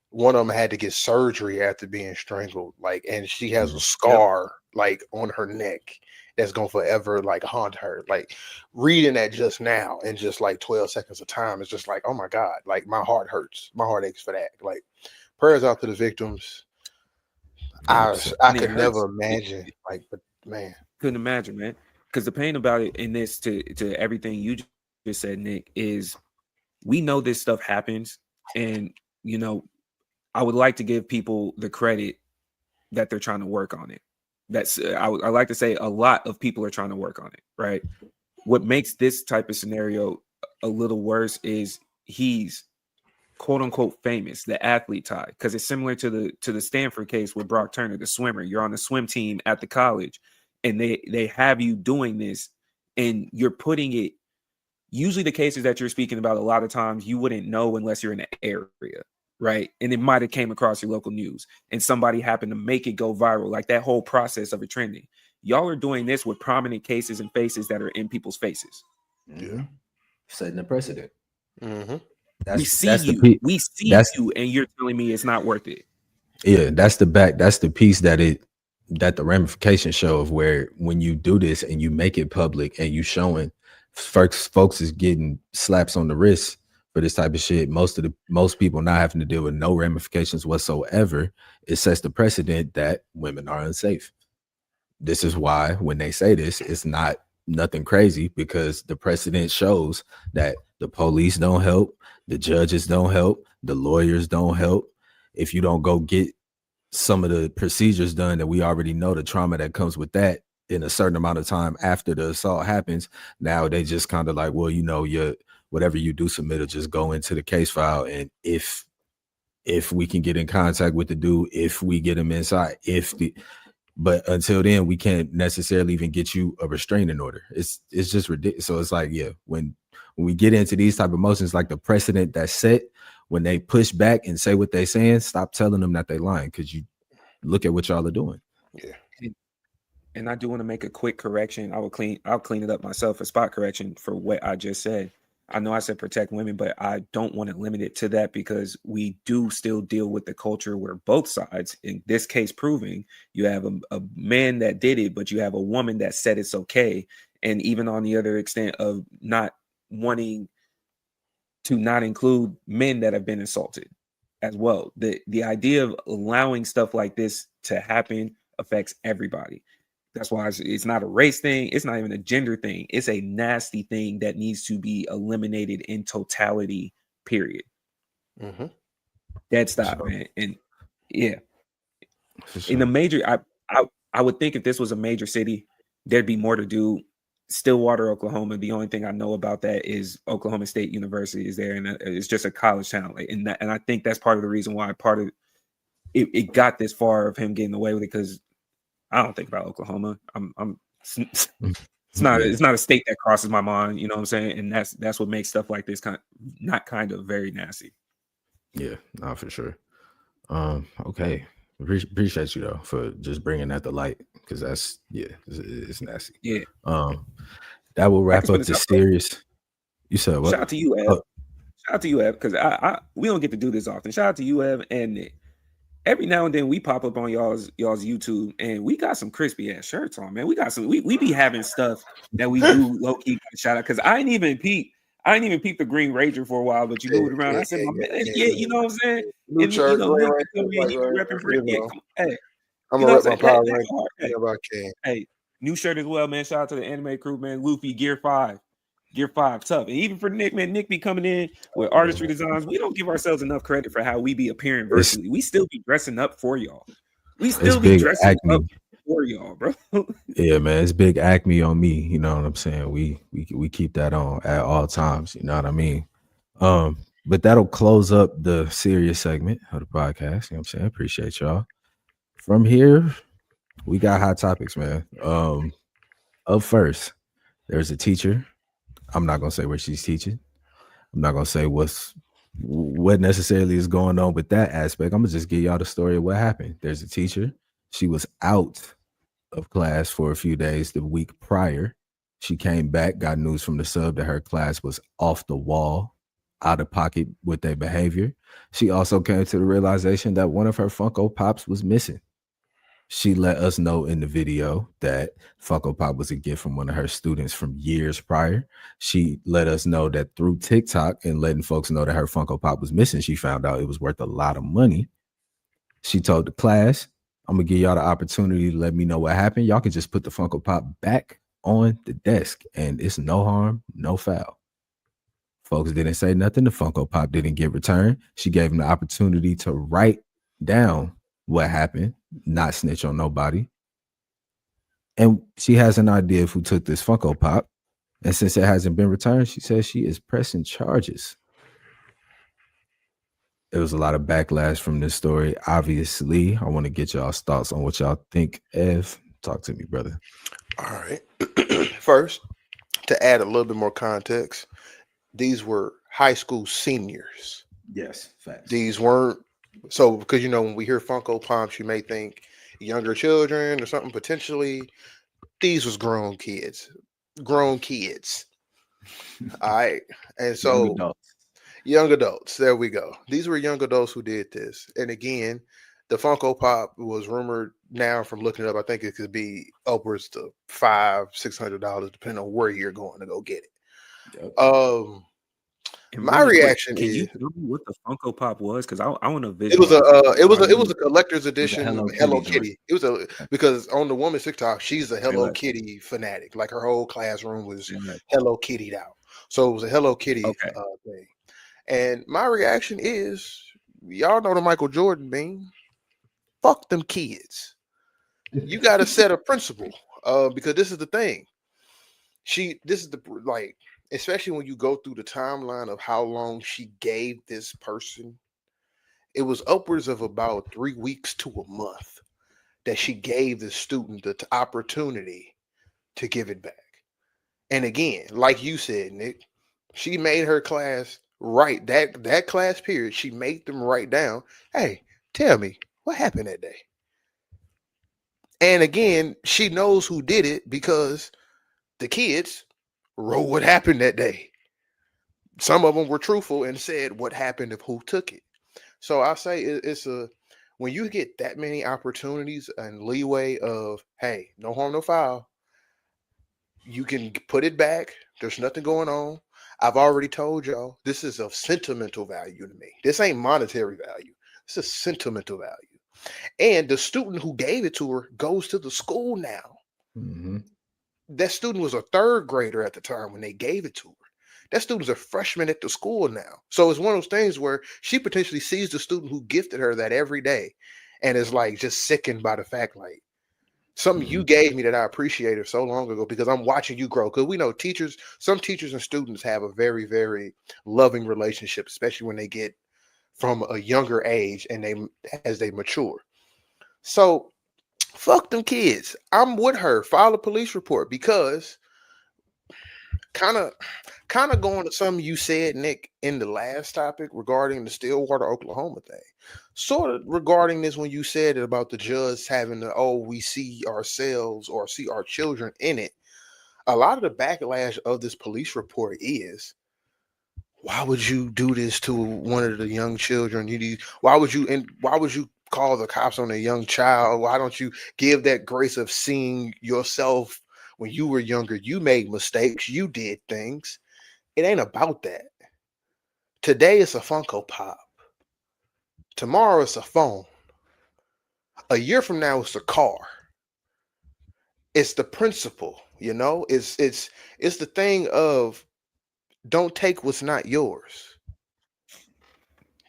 one of them had to get surgery after being strangled, like, and she has a scar like on her neck that's gonna forever like haunt her. Like reading that just now in just like 12 seconds of time is just like, oh my God, like my heart hurts, my heart aches for that. Like prayers out to the victims. I could never imagine, like, but man. Couldn't imagine, man. Because the pain about it in this, to everything you just said, Nick, is we know this stuff happens, and you know, I would like to give people the credit that they're trying to work on it. That's I like to say a lot of people are trying to work on it, right? What makes this type of scenario a little worse is he's quote unquote famous, the athlete tie, because it's similar to the Stanford case with Brock Turner, the swimmer. You're on the swim team at the college, and they have you doing this, and you're putting it. Usually the cases that you're speaking about, a lot of times you wouldn't know unless you're in the area. right? And it might have came across your local news and somebody happened to make it go viral, like that whole process of it trending. Y'all are doing this with prominent cases and faces that are in people's faces. Yeah, setting the precedent. Mm-hmm. We see that's the you. piece. We see That's you, and you're telling me it's not worth it. yeah. That's the piece that the ramifications show of where when you do this and you make it public and you showing folks is getting slaps on the wrist for this type of shit. Most people not having to deal with no ramifications whatsoever. It sets the precedent that women are unsafe. This is why when they say this, it's not nothing crazy, because the precedent shows that the police don't help, the judges don't help, the lawyers don't help. If you don't go get some of the procedures done that we already know, the trauma that comes with that in a certain amount of time after the assault happens, now they just kind of like, well, whatever you do submit will just go into the case file. And if we can get in contact with the dude, if we get him inside, but until then, we can't necessarily even get you a restraining order. It's just ridiculous. So it's like, yeah, when we get into these type of motions, like the precedent that's set, when they push back and say what they're saying, stop telling them that they lying, because you look at what y'all are doing. Yeah. And I do want to make a quick correction. I'll clean it up myself, a spot correction for what I just said. I know I said protect women, but I don't want to limit it to that, because we do still deal with the culture where both sides, in this case proving, you have a man that did it, but you have a woman that said it's okay. And even on the other extent of not wanting to not include men that have been assaulted as well. The idea of allowing stuff like this to happen affects everybody. That's why it's not a race thing. It's not even a gender thing. It's a nasty thing that needs to be eliminated in totality, period. Mm-hmm. Dead stop, man. And yeah, Sure. in a major, I would think if this was a major city, there'd be more to do. Stillwater, Oklahoma. The only thing I know about that is Oklahoma State University is there, and it's just a college town. And I think that's part of the reason why it got this far of him getting away with it, because I don't think about Oklahoma. It's not a state that crosses my mind. You know what I'm saying? And that's what makes stuff like this very nasty. Yeah, no, for sure. Okay. Appreciate you though for just bringing that to light, because that's it's nasty. Yeah. That will wrap up the series. You said what? Shout out to you, Ev. Shout out to you, Ev, because we don't get to do this often. Shout out to you, Ev, and Nick. Every now and then we pop up on y'all's YouTube, and we got some crispy ass shirts on, man. We got some. We be having stuff that we do low key. Shout out, because I ain't even peep the Green Ranger for a while, but you moved around. I said, you know what I'm saying? New shirt, Hey, I'm gonna rep my Power Ranger. Hey, new shirt as well, man. Shout out to the anime crew, man. Luffy, Gear 5, tough. And even for Nick, man, Nick be coming in with artistry designs. We don't give ourselves enough credit for how we be appearing virtually. We still be dressing up for y'all. We still be dressing up for y'all, bro. Yeah, man, it's big Acme on me. You know what I'm saying? We keep that on at all times. You know what I mean? But that'll close up the serious segment of the podcast. You know what I'm saying? Appreciate y'all. From here, we got hot topics, man. Up first, there's a teacher. I'm not gonna say where she's teaching. I'm not gonna say what necessarily is going on with that aspect. I'm gonna just give y'all the story of what happened. There's a teacher. She was out of class for a few days the week prior. She came back, got news from the sub that her class was off the wall, out of pocket with their behavior. She also came to the realization that one of her Funko Pops was missing. She let us know in the video that Funko Pop was a gift from one of her students from years prior. She let us know that through TikTok and letting folks know that her Funko Pop was missing, she found out it was worth a lot of money. She told the class, I'm going to give y'all the opportunity to let me know what happened. Y'all can just put the Funko Pop back on the desk, and it's no harm, no foul. Folks didn't say nothing. The Funko Pop didn't get returned. She gave them the opportunity to write down what happened, not snitch on nobody. And she has an idea of who took this Funko Pop. And since it hasn't been returned, she says she is pressing charges. There was a lot of backlash from this story. Obviously, I want to get y'all's thoughts on what y'all think. Ev, talk to me, brother. All right. First, to add a little bit more context, these were high school seniors. Yes, facts. These weren't so because when we hear Funko Pops, you may think younger children or something potentially. These was grown kids. Grown kids. All right. And Young so adults. young adults. There we go. These were young adults who did this. And again, the Funko Pop was rumored now from looking it up. I think it could be upwards to $500-$600, depending on where you're going to go get it. Yep. And My really quick, reaction can you is tell me what the Funko Pop was? Because I want to it was visualize it. it was a collector's edition Hello of Hello Kitty joint. Kitty. It was a because on the woman's TikTok, she's a Hello Like- Kitty fanatic. Like her whole classroom was Say like- Hello Kitty'd out. So it was a Hello Kitty Okay. thing. And my reaction is, y'all know the Michael Jordan meme. Fuck them kids. You got to set a principle. Because this is the thing. Especially when you go through the timeline of how long she gave this person, it was upwards of about 3 weeks to a month that she gave the student the opportunity to give it back. And again, like you said, Nick, she made her class write that class period. She made them write down, hey, tell me what happened that day. And again, she knows who did it because the kids wrote what happened that day. Some of them were truthful and said what happened of who took it. So I say when you get that many opportunities and leeway of, hey, no harm, no foul, you can put it back. There's nothing going on. I've already told y'all this is of sentimental value to me. This ain't monetary value. This is sentimental value. And the student who gave it to her goes to the school now. Mm-hmm. That student was a third grader at the time when they gave it to her. That student's a freshman at the school now. So it's one of those things where she potentially sees the student who gifted her that every day and is like just sickened by the fact, like, something you gave me that I appreciated so long ago because I'm watching you grow. Because we know some teachers and students have a very, very loving relationship, especially when they get from a younger age and as they mature. So fuck them kids. I'm with her. File a police report because kind of going to something you said, Nick, in the last topic regarding the Stillwater, Oklahoma thing. Sort of regarding this when you said it about the judge having we see ourselves or see our children in it. A lot of the backlash of this police report is, why would you do this to one of the young children? Why would you call the cops on a young child? Why don't you give that grace of seeing yourself when you were younger? You made mistakes. You did things. It ain't about that. Today it's a Funko Pop. Tomorrow it's a phone. A year from now it's a car. It's the principle, It's the thing of don't take what's not yours.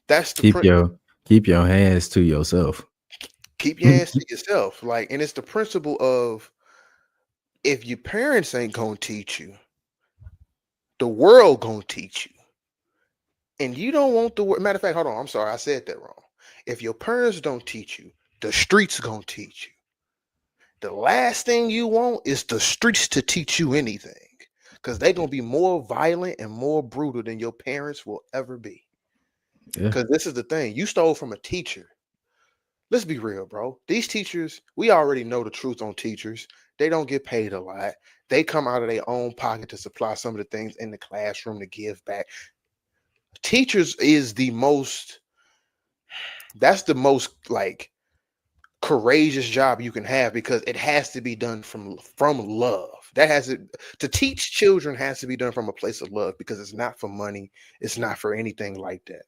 That's the keep your hands to yourself. Keep your hands to yourself. And it's the principle of if your parents ain't gonna teach you, the world gonna teach you. And you don't want the word. Matter of fact, hold on. I'm sorry, I said that wrong. If your parents don't teach you, the streets gonna teach you. The last thing you want is the streets to teach you anything, because they're gonna be more violent and more brutal than your parents will ever be. Because this is the thing. You stole from a teacher. Let's be real, bro. These teachers, we already know the truth on teachers. They don't get paid a lot. They come out of their own pocket to supply some of the things in the classroom to give back. Teachers is the most courageous job you can have because it has to be done from love. To teach children has to be done from a place of love because it's not for money. It's not for anything like that.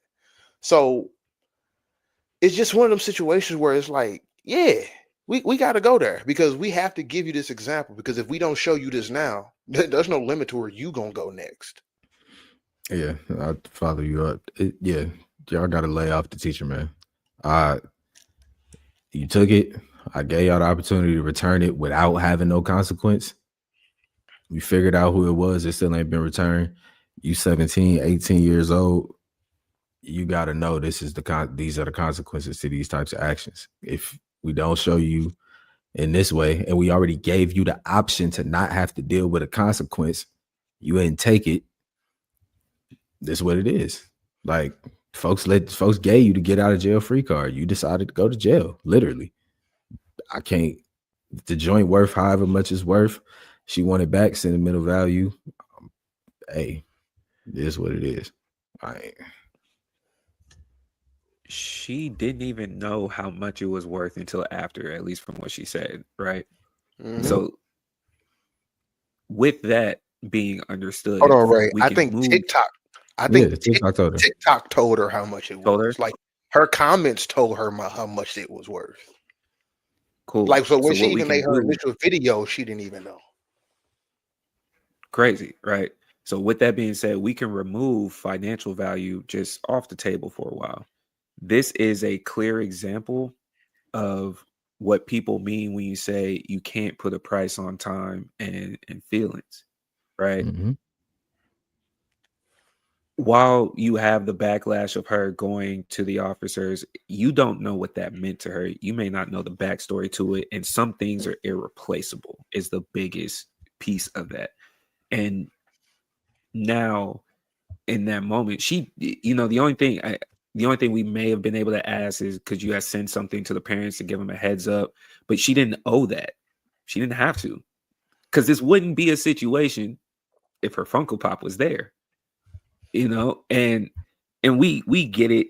So it's just one of them situations where it's like, yeah, we got to go there because we have to give you this example, because if we don't show you this now, there's no limit to where you gonna go next. Yeah, I'll follow you up. Y'all got to lay off the teacher, man. You took it. I gave y'all the opportunity to return it without having no consequence. We figured out who it was. It still ain't been returned. You 17, 18 years old. You got to know these are the consequences to these types of actions. If we don't show you in this way, and we already gave you the option to not have to deal with a consequence, you didn't take it. This is what it is. Like, folks gave you to get out of jail free card. You decided to go to jail. Literally, I can't. The joint worth however much it's worth. She wanted back sentimental value. Hey, it is what it is. She didn't even know how much it was worth until after, at least from what she said, right? Mhm. So with that being understood, Hold on, Ray. we I can think move. TikTok. I Yeah, think TikTok told her. TikTok told her how much it Told her? was. Like her comments told her how much it was worth. Cool. Like so when she what we even can made her do- initial video, she didn't even know. Crazy, right? So with that being said, we can remove financial value just off the table for a while. This is a clear example of what people mean when you say you can't put a price on time and feelings, right? Mm-hmm. While you have the backlash of her going to the officers, you don't know what that meant to her. You may not know the backstory to it, and some things are irreplaceable is the biggest piece of that. And now in that moment, she, the only thing we may have been able to ask is, could you have sent something to the parents to give them a heads up? But she didn't owe that. She didn't have to, because this wouldn't be a situation if her Funko Pop was there, and we get it.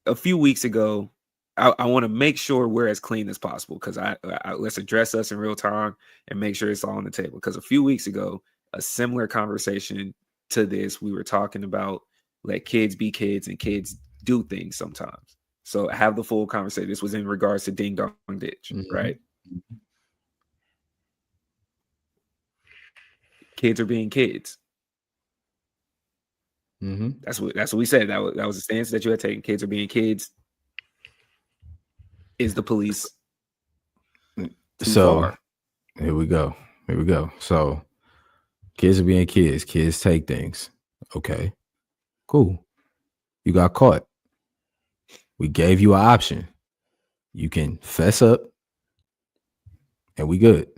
A few weeks ago, I want to make sure we're as clean as possible, because I let's address us in real time and make sure it's all on the table. Because a few weeks ago, a similar conversation to this, we were talking about let kids be kids and kids do things sometimes. So have the full conversation. This was in regards to Ding Dong Ditch, right? Kids are being kids. Mm-hmm. That's what we said. That was the stance that you had taken. Kids are being kids. Is the police too far? Here we go. So kids are being kids. Kids take things. Okay, cool. You got caught. We gave you an option. You can fess up and we good.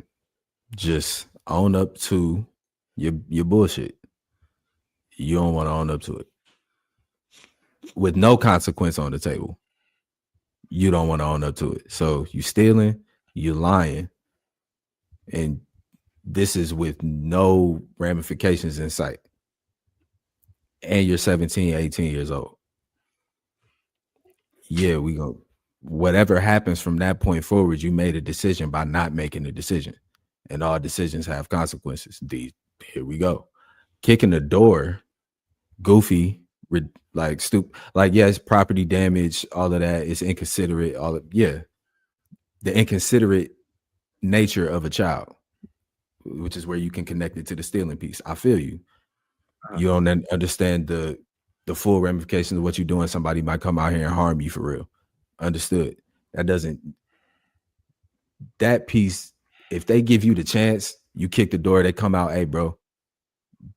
Just own up to your bullshit. You don't want to own up to it. With no consequence on the table. You don't want to own up to it. So you stealing, you lying, and this is with no ramifications in sight. And you're 17, 18 years old. Yeah, we go. Whatever happens from that point forward, you made a decision by not making a decision. And all decisions have consequences. Here we go. Kicking the door, goofy, like stupid, like yes, property damage, all of that is inconsiderate. The inconsiderate nature of a child, which is where you can connect it to the stealing piece. I feel you. You don't understand the full ramifications of what you're doing. Somebody might come out here and harm you for real. Understood. That piece, if they give you the chance, you kick the door, they come out, hey, bro,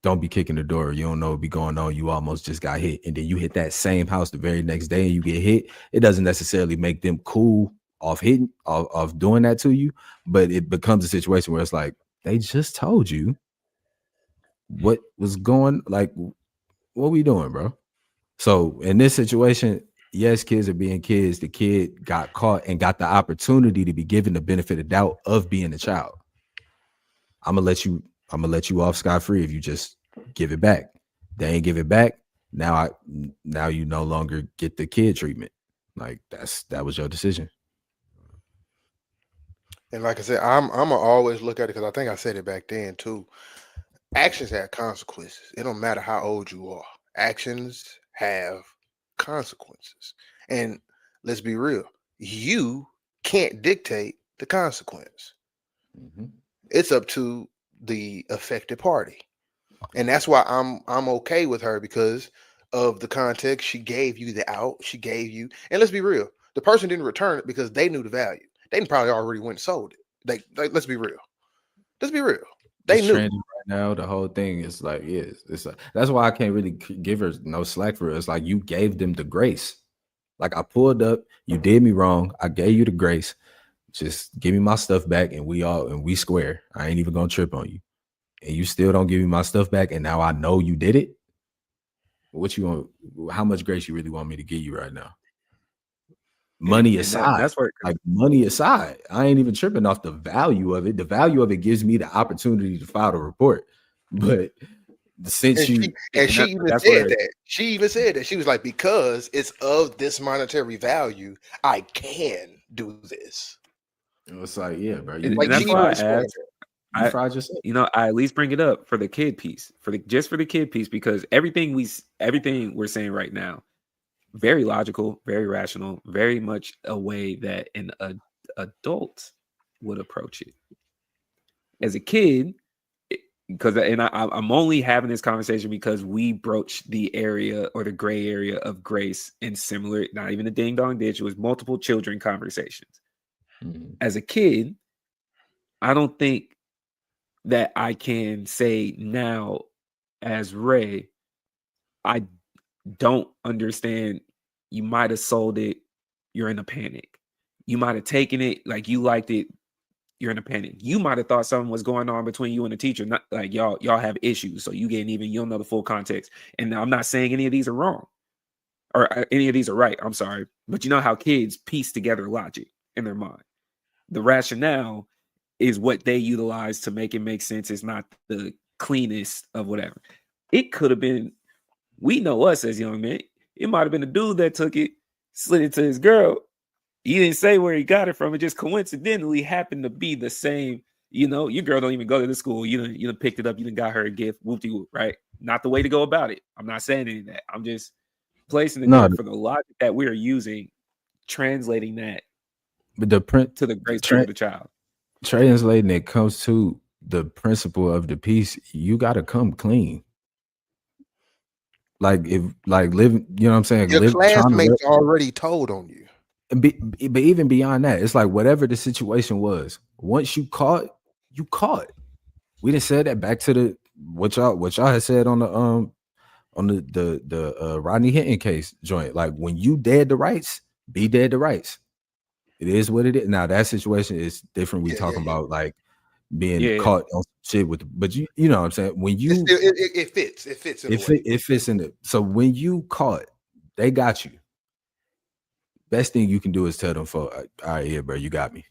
don't be kicking the door. You don't know what be going on. You almost just got hit. And then you hit that same house the very next day and you get hit. It doesn't necessarily make them cool off doing that to you, but it becomes a situation where it's like, they just told you what was going, like, what we doing, bro? So in this situation, yes, kids are being kids. The kid got caught and got the opportunity to be given the benefit of doubt of being a child. I'm gonna let you off scot-free if you just give it back. They ain't give it back. Now you no longer get the kid treatment. Like that was your decision. And like I said, I'm gonna always look at it because I think I said it back then too. Actions have consequences. It don't matter how old you are. Actions have consequences. And let's be real, you can't dictate the consequence. Mm-hmm. It's up to the affected party. And that's why I'm okay with her, because of the context. She gave you the out. She gave you, and let's be real, the person didn't return it because they knew the value. They probably already went and sold it. Let's be real. Let's be real. They It's knew. trending right now. The whole thing is like, it's like, that's why I can't really give her no slack for it. It's like you gave them the grace. Like I pulled up, you did me wrong. I gave you the grace. Just give me my stuff back, and we square. I ain't even gonna trip on you. And you still don't give me my stuff back, and now I know you did it. What you want? How much grace you really want me to give you right now? Money aside, that's where like money aside, I ain't even tripping off the value of it. The value of it gives me the opportunity to file the report. But since She even said that. She even said that. She was like, because it's of this monetary value, I can do this. It's like, yeah, bro. Like, that's she why I was asked. You fried yourself. I at least bring it up for the kid piece, for the kid piece, because everything we're saying right now, very logical, very rational, very much a way that an adult would approach it. As a kid, because I'm only having this conversation because we broached the area or the gray area of grace and similar, not even the ding dong ditch, it was multiple children conversations. Mhm. As a kid, I don't think that I can say now as Ray, I don't understand. You might have sold it. You're in a panic. You might have taken it like you liked it. You're in a panic. You might have thought something was going on between you and the teacher. Not like y'all have issues. So you don't know the full context. And I'm not saying any of these are wrong or any of these are right. I'm sorry. But you know how kids piece together logic in their mind. The rationale is what they utilize to make it make sense. It's not the cleanest of whatever. It could have been, we know us as young men, it might have been a dude that took it, slid it to his girl. He didn't say where he got it from. It just coincidentally happened to be the same. You know, your girl don't even go to the school. You done picked it up. You done got her a gift. Whoop-de-whoop, right? Not the way to go about it. I'm not saying any of that. I'm just placing it there for the logic that we're using, translating that but the print to the grace of the child. Translating it comes to the principle of the piece. You got to come clean. Like if living, you know what I'm saying? Your classmates already told on you. But even beyond that, it's like whatever the situation was, once you caught. We didn't say that back to the what y'all had said on the Rodney Hinton case joint. Like when you dead to rights, be dead to rights. It is what it is. Now that situation is different. We talking about like being caught on shit with, but you know what I'm saying? When you it fits. It fits in it fits in it. So when you caught, they got you. Best thing you can do is tell them, all right, yeah, bro, you got me.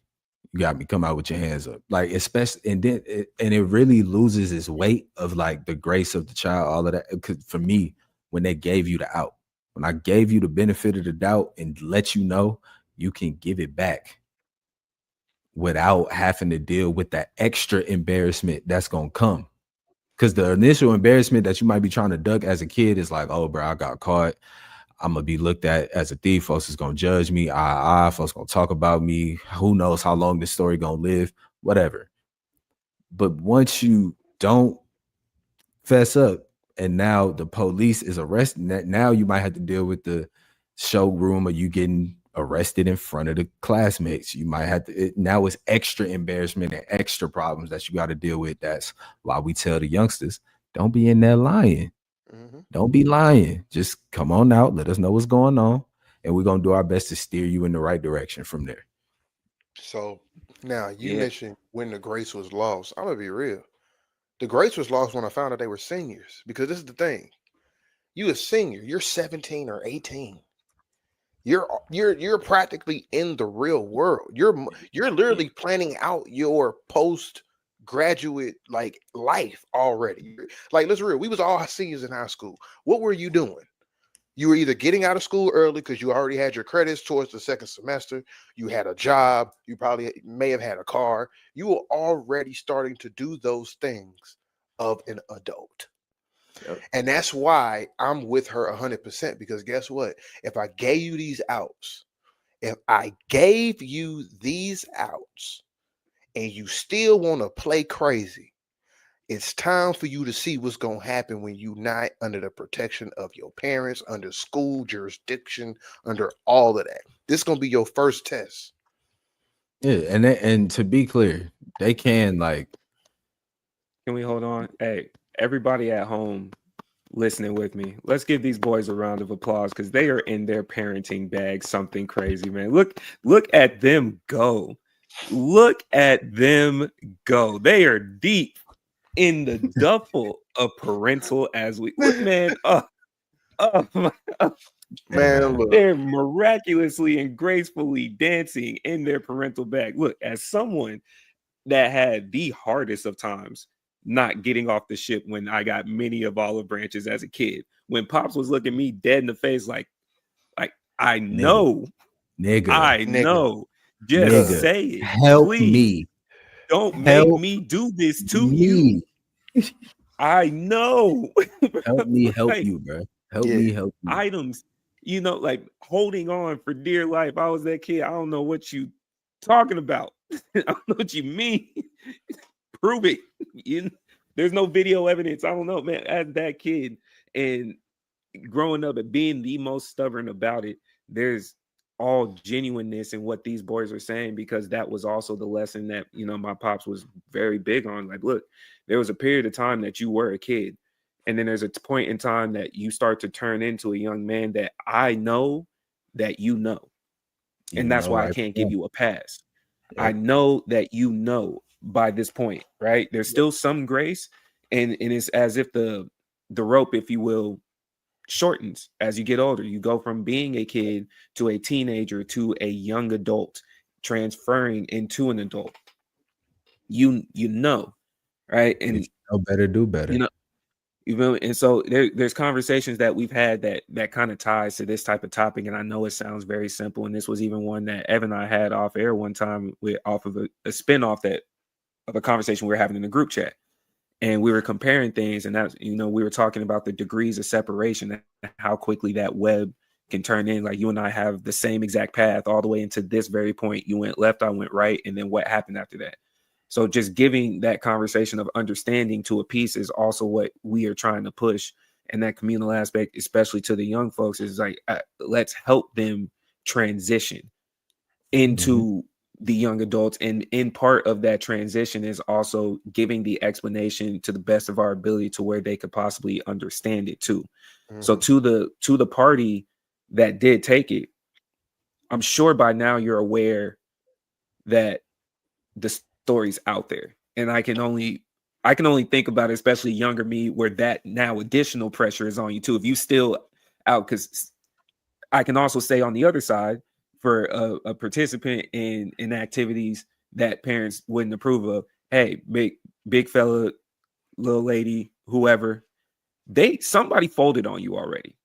Come out with your hands up. Like, especially, and then it really loses its weight of like the grace of the child, all of that. Because for me, when they gave you the out, when I gave you the benefit of the doubt and let you know you can give it back without having to deal with that extra embarrassment that's gonna come. Because the initial embarrassment that you might be trying to duck as a kid is like, oh, bro, I got caught. I'm gonna be looked at as a thief. Folks is gonna judge me. Folks gonna talk about me. Who knows how long this story gonna live? Whatever. But once you don't fess up, and now the police is arresting that, now you might have to deal with the showroom of you getting arrested in front of the classmates. You might have to. Now it's extra embarrassment and extra problems that you got to deal with. That's why we tell the youngsters, don't be in there lying. Don't be lying. Just come on out. Let us know what's going on. And we're going to do our best to steer you in the right direction from there. So now you mentioned when the grace was lost. I'm going to be real. The grace was lost when I found out they were seniors. Because this is the thing. You a senior. You're 17 or 18. You're practically in the real world. You're literally planning out your postgraduate like life already. Like, let's be real. We was all seniors in high school. What were you doing? You were either getting out of school early because you already had your credits towards the second semester. You had a job. You probably may have had a car. You were already starting to do those things of an adult. Yep. And that's why I'm with her 100%, because guess what? If I gave you these outs and you still want to play crazy, it's time for you to see what's going to happen when you're not under the protection of your parents, under school jurisdiction, under all of that. This is going to be your first test. Yeah, and to be clear, they can like. Can we hold on? Hey, everybody at home listening with me, let's give these boys a round of applause because they are in their parenting bag something crazy, man. Look at them go. Look at them go. They are deep in the duffel of parental as we look, man. Oh, Man, look. they're miraculously and gracefully dancing in their parental bag. Look, as someone that had the hardest of times not getting off the ship when I got many of olive branches as a kid, when Pops was looking me dead in the face, like I know, Nigga. I Nigga. know. Just Nigga. say it. Help Please. me. Don't make Help me do this to me. you. I know. Help me help Like, you, bro. Help Yeah. me help you. items, like holding on for dear life. I was that kid. I don't know what you talking about. I don't know what you mean. Prove it. There's no video evidence. I don't know, man. As that kid and growing up and being the most stubborn about it, there's all genuineness in what these boys are saying, because that was also the lesson that my pops was very big on. Like, look, there was a period of time that you were a kid, and then there's a point in time that you start to turn into a young man that I know that and that's why I can't give you a pass. Yep. I know that by this point, right? There's still some grace, and it's as if the rope, if you will, shortens as you get older. You go from being a kid to a teenager to a young adult, transferring into an adult. Right? And if you know better, do better. And so there's conversations that we've had that kind of ties to this type of topic. And I know it sounds very simple. And this was even one that Evan and I had off air one time off of a spinoff of a conversation we were having in the group chat. And we were comparing things, and that's, we were talking about the degrees of separation and how quickly that web can turn in. Like, you and I have the same exact path all the way into this very point. You went left, I went right. And then what happened after that? So just giving that conversation of understanding to a piece is also what we are trying to push. And that communal aspect, especially to the young folks, is like, let's help them transition into the young adults. And in part of that transition is also giving the explanation to the best of our ability to where they could possibly understand it too. So to the party that did take it, I'm sure by now you're aware that the story's out there. And I can only think about it, especially younger me, where that now additional pressure is on you too. If you still out, because I can also say on the other side, for a participant in activities that parents wouldn't approve of, hey, big fella, little lady, whoever, somebody folded on you already.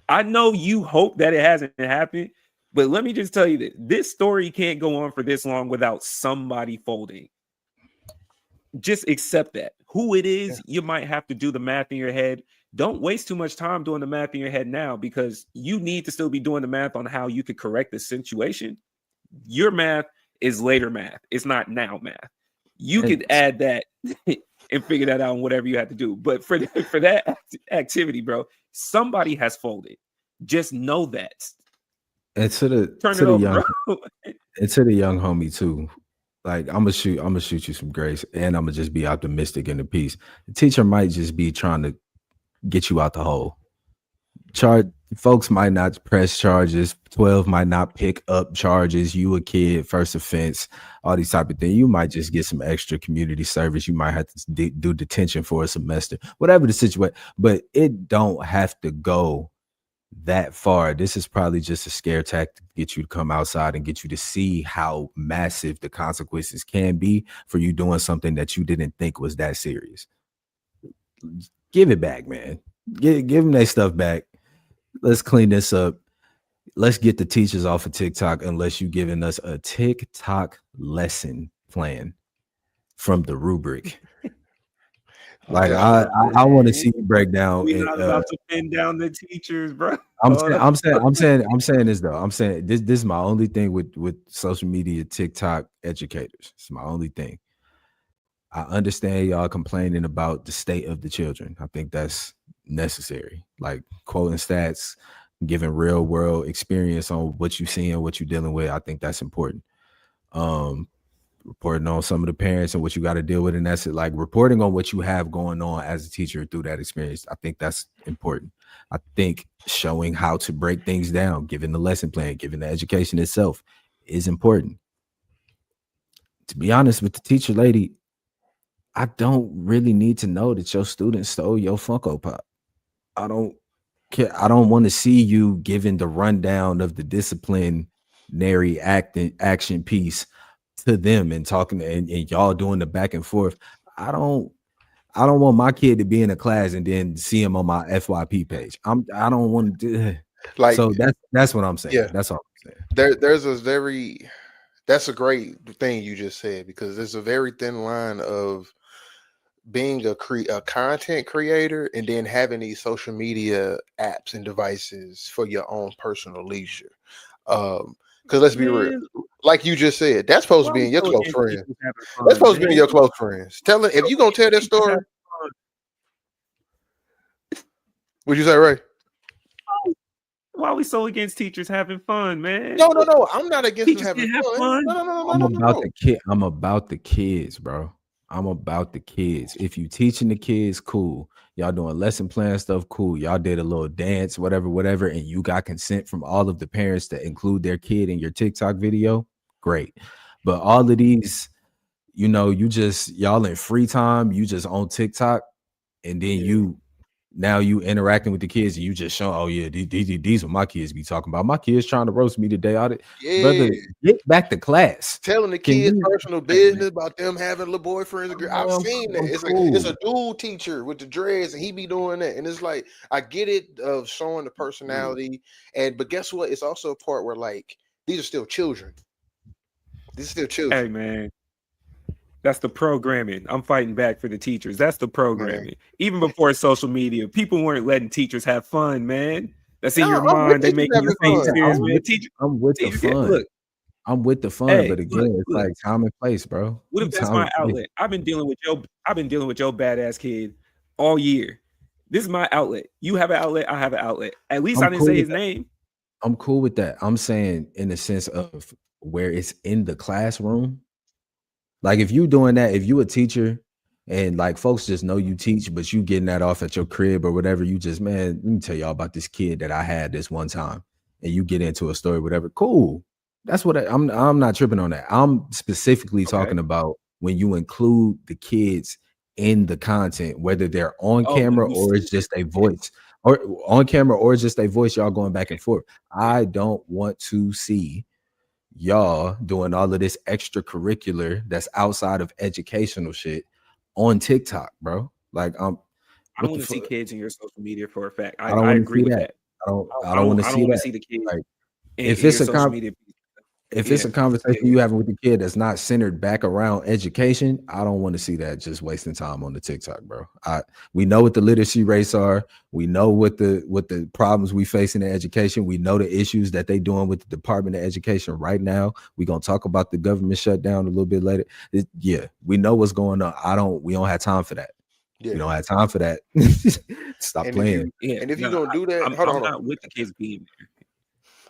I know you hope that it hasn't happened, but let me just tell you this story can't go on for this long without somebody folding. Just accept that. Who it is, you might have to do the math in your head. Don't waste too much time doing the math in your head now, because you need to still be doing the math on how you could correct the situation. Your math is later math. It's not now math. You could add that and figure that out on whatever you have to do. But for that activity, bro, somebody has folded. Just know that. And to the young homie too. Like, I'm gonna shoot you some grace, and I'm gonna just be optimistic in the piece. The teacher might just be trying to get you out the hole. Folks might not press charges. 12 might not pick up charges. You a kid, first offense, all these type of things. You might just get some extra community service. You might have to do detention for a semester, whatever the situation. But it don't have to go that far. This is probably just a scare tactic to get you to come outside and get you to see how massive the consequences can be for you doing something that you didn't think was that serious. Give it back, man. Give them their stuff back. Let's clean this up. Let's get the teachers off of TikTok, unless you're giving us a TikTok lesson plan from the rubric. Like, I want to see you break down. We're not about to pin down the teachers, bro. I'm saying this though. I'm saying this is my only thing with social media, TikTok educators. It's my only thing. I understand y'all complaining about the state of the children. I think that's necessary. Like, quoting stats, giving real world experience on what you're seeing, what you're dealing with. I think that's important. Reporting on some of the parents and what you got to deal with, and that's it. Like, reporting on what you have going on as a teacher through that experience. I think that's important. I think showing how to break things down, giving the lesson plan, giving the education itself is important. To be honest with the teacher lady, I don't really need to know that your student stole your Funko Pop. I don't I don't want to see you giving the rundown of the disciplinary action piece to them and talking and y'all doing the back and forth. I don't want my kid to be in a class and then see him on my FYP page. I don't want to do. Like, So that's what I'm saying. yeah. That's all I'm saying. That's a great thing you just said, because there's a very thin line of being a content creator and then having these social media apps and devices for your own personal leisure. Because let's be real, like you just said, that's supposed to be in your close friends. That's supposed to be in your close friends. Tell it, if you gonna tell that story. What'd you say, Ray? Why are we so against teachers having fun, man? No. I'm not against them having fun. No. I'm about the kids, bro. I'm about the kids. If you teaching the kids, cool. Y'all doing lesson plan stuff, cool. Y'all did a little dance, whatever, and you got consent from all of the parents to include their kid in your TikTok video, great. But all of these, y'all in free time, you just on TikTok, and then now you interacting with the kids and you just show, oh yeah, these are my kids be talking about. My kids trying to roast me today. Brother, get back to class. Telling the kids personal business about them having little boyfriends. I've seen that. It's cool. Like, it's a dude teacher with the dreads and he be doing that. And it's like, I get it of showing the personality. But guess what? It's also a part where, like, these are still children. Hey man, that's the programming. I'm fighting back for the teachers. That's the programming. Man. Even before social media, people weren't letting teachers have fun, man. That's in your mind. They making you think serious, man. I'm with the fun. Look, I'm with the fun, but again, it's like time and place, bro. What if that's my outlet? I've been dealing with your badass kid all year. This is my outlet. You have an outlet. I have an outlet. At least I didn't say his name. I'm cool with that. I'm saying in the sense of where it's in the classroom. Like if you doing that, if you a teacher and like folks just know you teach, but you getting that off at your crib or whatever, you just, man, let me tell y'all about this kid that I had this one time, and you get into a story, whatever. Cool. That's what I'm not tripping on that. I'm specifically talking about when you include the kids in the content, whether they're on camera or it's just a voice, or on camera or it's just a voice, y'all going back and forth. I don't want to see y'all doing all of this extracurricular that's outside of educational shit on TikTok, bro. Like, I don't want to see kids in your social media for a fact. I agree with that. I don't want to see that. Want to see the kids. Like, if it's a social media. If it's a conversation you having with the kid that's not centered back around education, I don't want to see that just wasting time on the TikTok, bro. We know what the literacy rates are. We know what the problems we face in education. We know the issues that they doing with the Department of Education right now. We're gonna talk about the government shutdown a little bit later. We know what's going on. We don't have time for that. Yeah. We don't have time for that. Stop playing. If you're gonna do that, I'm not with the kids being there.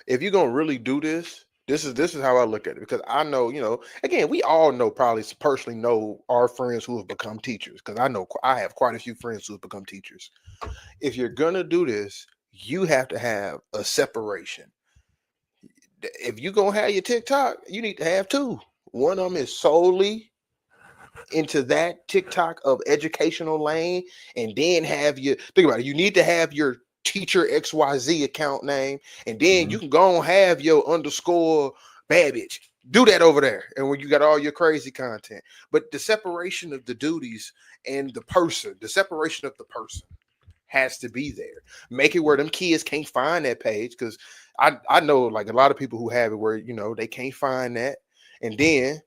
If you're gonna really do this. This is how I look at it, because I know, again, we all know, probably personally know our friends who have become teachers, because I know I have quite a few friends who have become teachers. If you're going to do this, you have to have a separation. If you're going to have your TikTok, you need to have two. One of them is solely into that TikTok of educational lane, and then think about it, you need to have your teacher XYZ account name, and then you can go and have your _ bad bitch. Do that over there, and when you got all your crazy content. But the separation of the duties and the separation of the person has to be there. Make it where them kids can't find that page, because I know like a lot of people who have it where they can't find that, and then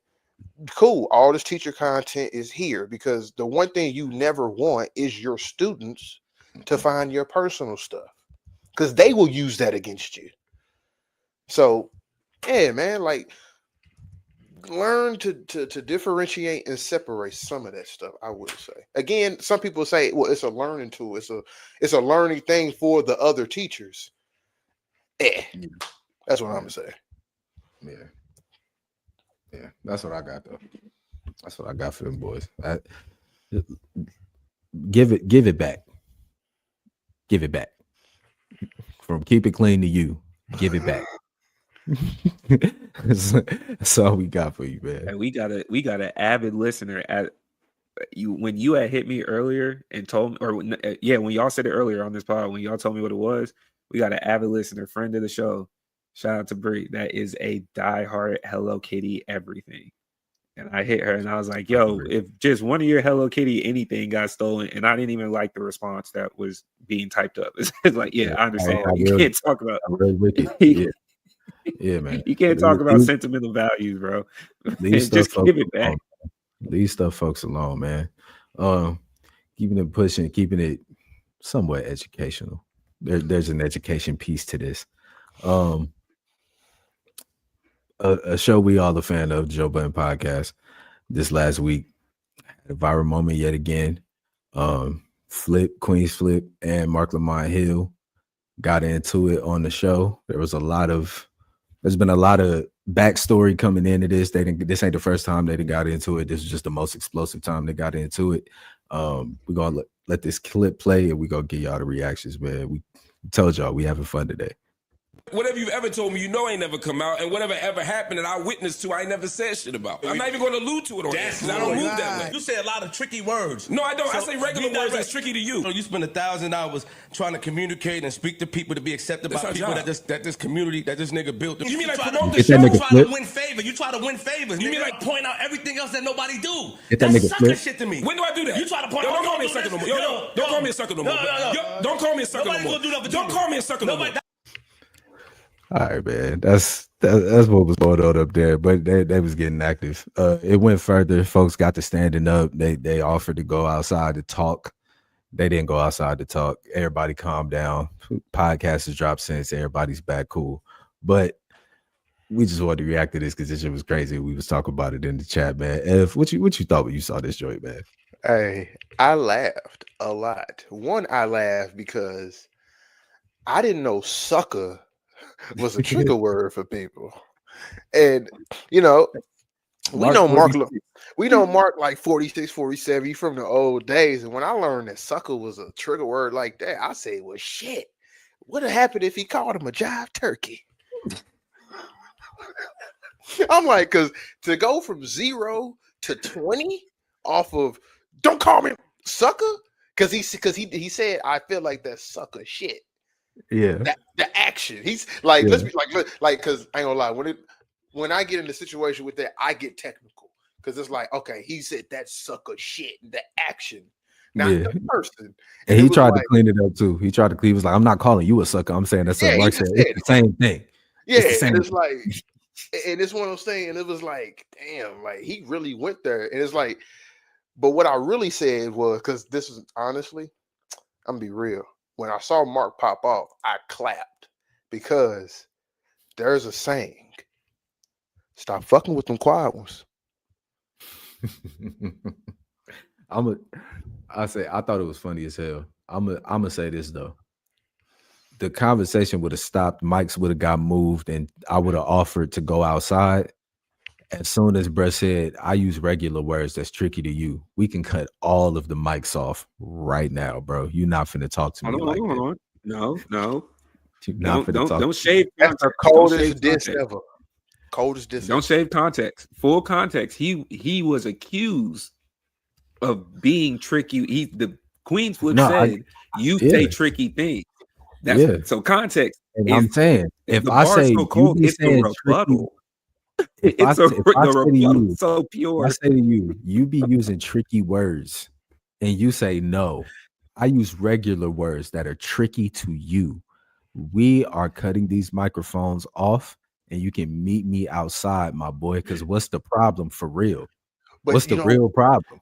cool, all this teacher content is here, because the one thing you never want is your students to find your personal stuff, because they will use that against you. So yeah, man, like, learn to differentiate and separate some of that stuff. I would say, again, some people say, well, it's a learning tool, it's a learning thing for the other teachers. That's what I'm gonna say. Yeah, that's what I got though. That's what I got for them boys. Give it back. Give it back. From keep it clean to you. Give it back. That's all we got for you, man. And we got an avid listener when you had hit me earlier and told me, or when y'all said it earlier on this pod, when y'all told me what it was, we got an avid listener, friend of the show. Shout out to Bree. That is a diehard Hello Kitty everything. And I hit her and I was like, yo, if just one of your Hello Kitty anything got stolen, and I didn't even like the response that was being typed up. It's like, I understand. You can't talk about wicked. Yeah, man. You can't talk about sentimental values, bro. Just give it back. These stuff folks alone, man. Keeping it pushing, keeping it somewhat educational. There's an education piece to this. A show we all a fan of, Joe Budden Podcast, this last week had a viral moment yet again. Queenzflip and Marc Lamont Hill got into it on the show. There's been a lot of backstory coming into this. This ain't the first time they got into it. This is just the most explosive time they got into it. We're gonna let this clip play and we're gonna get y'all the reactions, man. We told y'all we having fun today. Whatever you've ever told me, ain't never come out, and whatever ever happened that I witnessed to, I ain't never said shit about. I'm not even going to allude to it on here, because I don't move that way. You say a lot of tricky words. No, I don't. I say regular words that's tricky to you. So you spend 1,000 hours trying to communicate and speak to people to be accepted by people that this community, that this nigga built. You mean like promote the show? You try to win favor. You try to win favors. You mean like point out everything else that nobody do. That's sucker shit to me. When do I do that? You try to point out. Don't call me a sucker no more. Don't call me a sucker no more. Don't call me a sucker no more. Don't call me a sucker no more. All right, man. That's what was going on up there. But they was getting active. It went further. Folks got to standing up. They offered to go outside to talk. They didn't go outside to talk. Everybody calmed down. Podcast has dropped since. Everybody's back cool. But we just wanted to react to this because this shit was crazy. We was talking about it in the chat, man. What you thought when you saw this joint, man? Hey, I laughed a lot. One, I laughed because I didn't know sucker was a trigger word for people. And we know Marc like 46, 47, he from the old days. And when I learned that sucker was a trigger word like that, I say, well, shit, what would have happened if he called him a jive turkey? I'm like, because to go from 0 to 20 off of don't call me sucker, because he said I feel like that's sucker shit. Yeah, the action. He's like, let's be like, because I ain't gonna lie, when I get in the situation with that, I get technical because it's like, okay, he said that sucker shit, the action, not the person. And he tried to clean it up too. He was like, I'm not calling you a sucker. I'm saying that's what Marc said. It's the same thing. Yeah, and it's like, and it's one of those things, and it was like, damn, like he really went there, and it's like, but what I really said was, because this is honestly, I'm gonna be real. When I saw Marc pop off, I clapped because there's a saying: "Stop fucking with them quiet ones." I thought it was funny as hell. I'm gonna say this though: the conversation would have stopped. Mics would have got moved, and I would have offered to go outside. As soon as Brett said, "I use regular words that's tricky to you," we can cut all of the mics off right now, bro. You're not finna talk to me like that. No. Don't shave. That's the coldest diss ever. Coldest diss. Don't shave context. Full context. He was accused of being tricky. The Queenzflip said you say tricky things. So context. And I'm saying if I say so cold, it's a rebuttal. If I say to you, you be using tricky words, and you say no, I use regular words that are tricky to you. We are cutting these microphones off, and you can meet me outside, my boy. Because what's the problem for real? What's the real problem?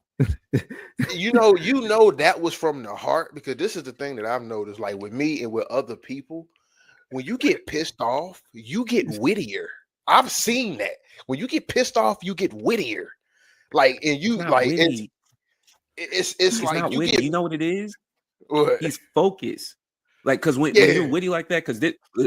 you know that was from the heart, because this is the thing that I've noticed, like with me and with other people, when you get pissed off, you get wittier. I've seen that. When you get pissed off, you get wittier. Like, and you like it's like not you witty. get, you know what it is? What? He's focused. Like, because when you're witty like that, because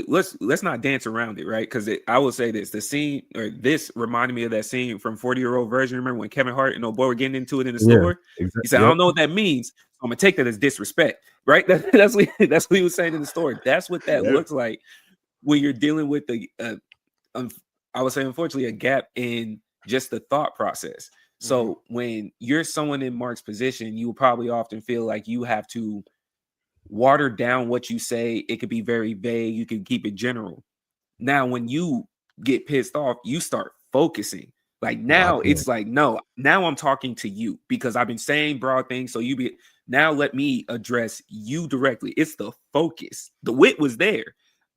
let's not dance around it, right? Because I will say this: the scene, or this reminded me of that scene from 40-Year-Old Virgin. Remember when Kevin Hart and old boy were getting into it in the store? Exactly. He said, "I don't know what that means. So I'm gonna take that as disrespect." Right? That's what he was saying in the story. That's what that looks like when you're dealing with the. I would say, unfortunately, a gap in just the thought process. So when you're someone in Marc's position, you will probably often feel like you have to water down what you say. It could be very vague. You can keep it general. Now, when you get pissed off, you start focusing. Like now it's like, no, now I'm talking to you because I've been saying broad things. So now let me address you directly. It's the focus. The wit was there.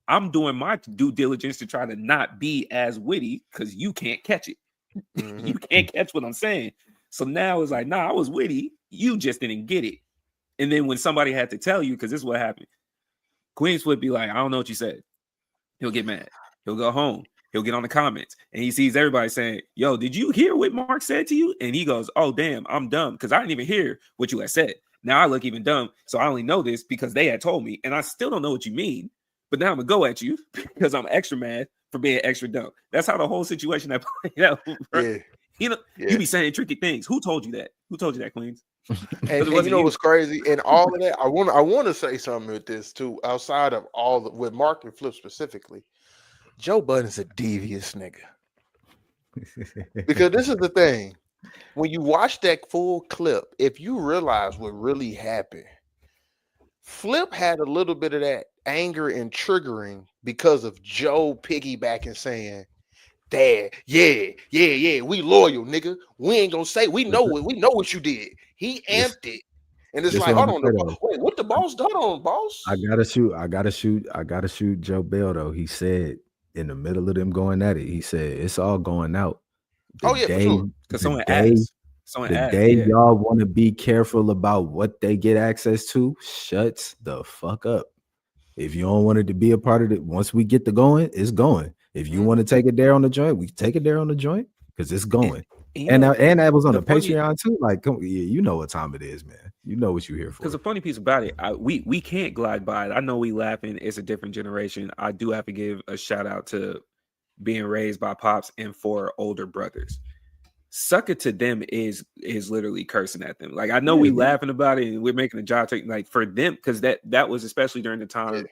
I'm doing my due diligence to try to not be as witty because you can't catch it. You can't catch what I'm saying. So now it's like, nah, I was witty. You just didn't get it. And then when somebody had to tell you, because this is what happened, Queenzflip be like, I don't know what you said. He'll get mad. He'll go home. He'll get on the comments and he sees everybody saying, yo, did you hear what Marc said to you? And he goes, oh, damn, I'm dumb because I didn't even hear what you had said. Now I look even dumb. So I only know this because they had told me and I still don't know what you mean. But now I'm going to go at you because I'm extra mad for being extra dumb. That's how the whole situation that played out. Right? You be saying tricky things. Who told you that? Who told you that, Queens? And you know what's crazy? And all of that, I want to say something with this too, outside of with Marc and Flip specifically. Joe Budden's a devious nigga. Because this is the thing. When you watch that full clip, if you realize what really happened, Flip had a little bit of that anger and triggering because of Joe piggybacking saying, Dad, yeah, we loyal, nigga. We ain't gonna say we know what you did. He amped it. And it's like, hold on, wait, what the boss done on, boss? I gotta shoot Joe Bell though. He said in the middle of them going at it, he said it's all going out. For sure. Because someone asked. Y'all want to be careful about what they get access to, shuts the fuck up. If you don't want it to be a part of it, once we get the going, it's going. If you want to take it there on the joint, we take it there on the joint because it's going. And that was on the Patreon too. Like, you know what time it is, man. You know what you're here for. Because the funny piece about it, we can't glide by it. I know we laughing. It's a different generation. I do have to give a shout out to being raised by pops and 4 older brothers. Sucker to them is literally cursing at them. Like I know we laughing about it and we're making a job take like for them because that was especially during the time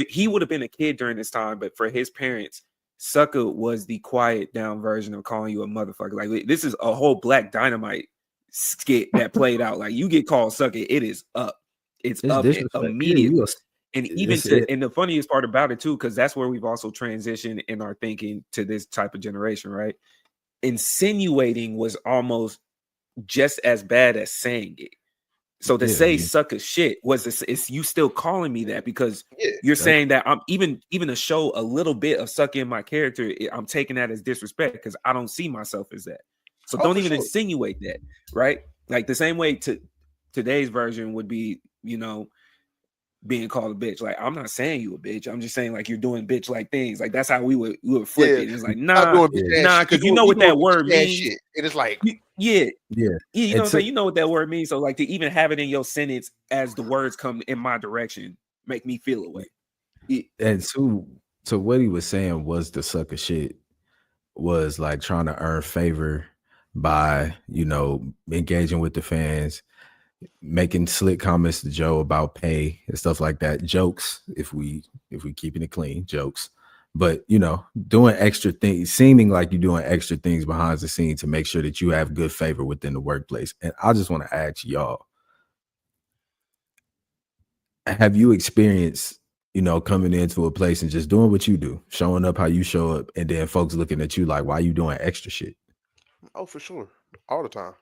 he would have been a kid during this time, but for his parents, sucker was the quiet down version of calling you a motherfucker. Like this is a whole Black Dynamite skit that played out. Like you get called sucker, it is up. It's up immediately. And even and the funniest part about it too, because that's where we've also transitioned in our thinking to this type of generation, right? Insinuating was almost just as bad as saying it. So to say sucker shit it's you still calling me that because you're saying that I'm even to show a little bit of sucking my character, I'm taking that as disrespect because I don't see myself as that. So don't even insinuate that, right? Like the same way to today's version would be, you know, being called a bitch. Like I'm not saying you a bitch. I'm just saying like you're doing bitch like things. Like that's how we would flip it. It's like nah, because you know what that word means. It is like you know what I'm saying. You know what that word means. So like to even have it in your sentence as the words come in my direction make me feel away. And so what he was saying was the sucker shit was like trying to earn favor by, you know, engaging with the fans, making slick comments to Joe about pay and stuff like that. Jokes, if we keeping it clean, jokes. But you know, doing extra things, seeming like you're doing extra things behind the scenes to make sure that you have good favor within the workplace. And I just want to ask y'all, have you experienced, you know, coming into a place and just doing what you do, showing up how you show up, and then folks looking at you like, why are you doing extra shit? Oh, for sure. All the time.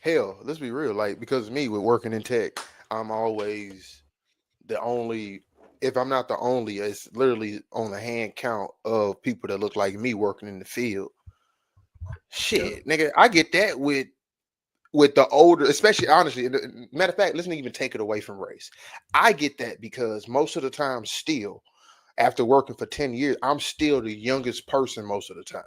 Hell, let's be real. Like, because me with working in tech, I'm always the only, if I'm not the only, it's literally on the hand count of people that look like me working in the field. Shit, nigga, I get that with the older, especially honestly, matter of fact, let's not even take it away from race. I get that because most of the time still, after working for 10 years, I'm still the youngest person most of the time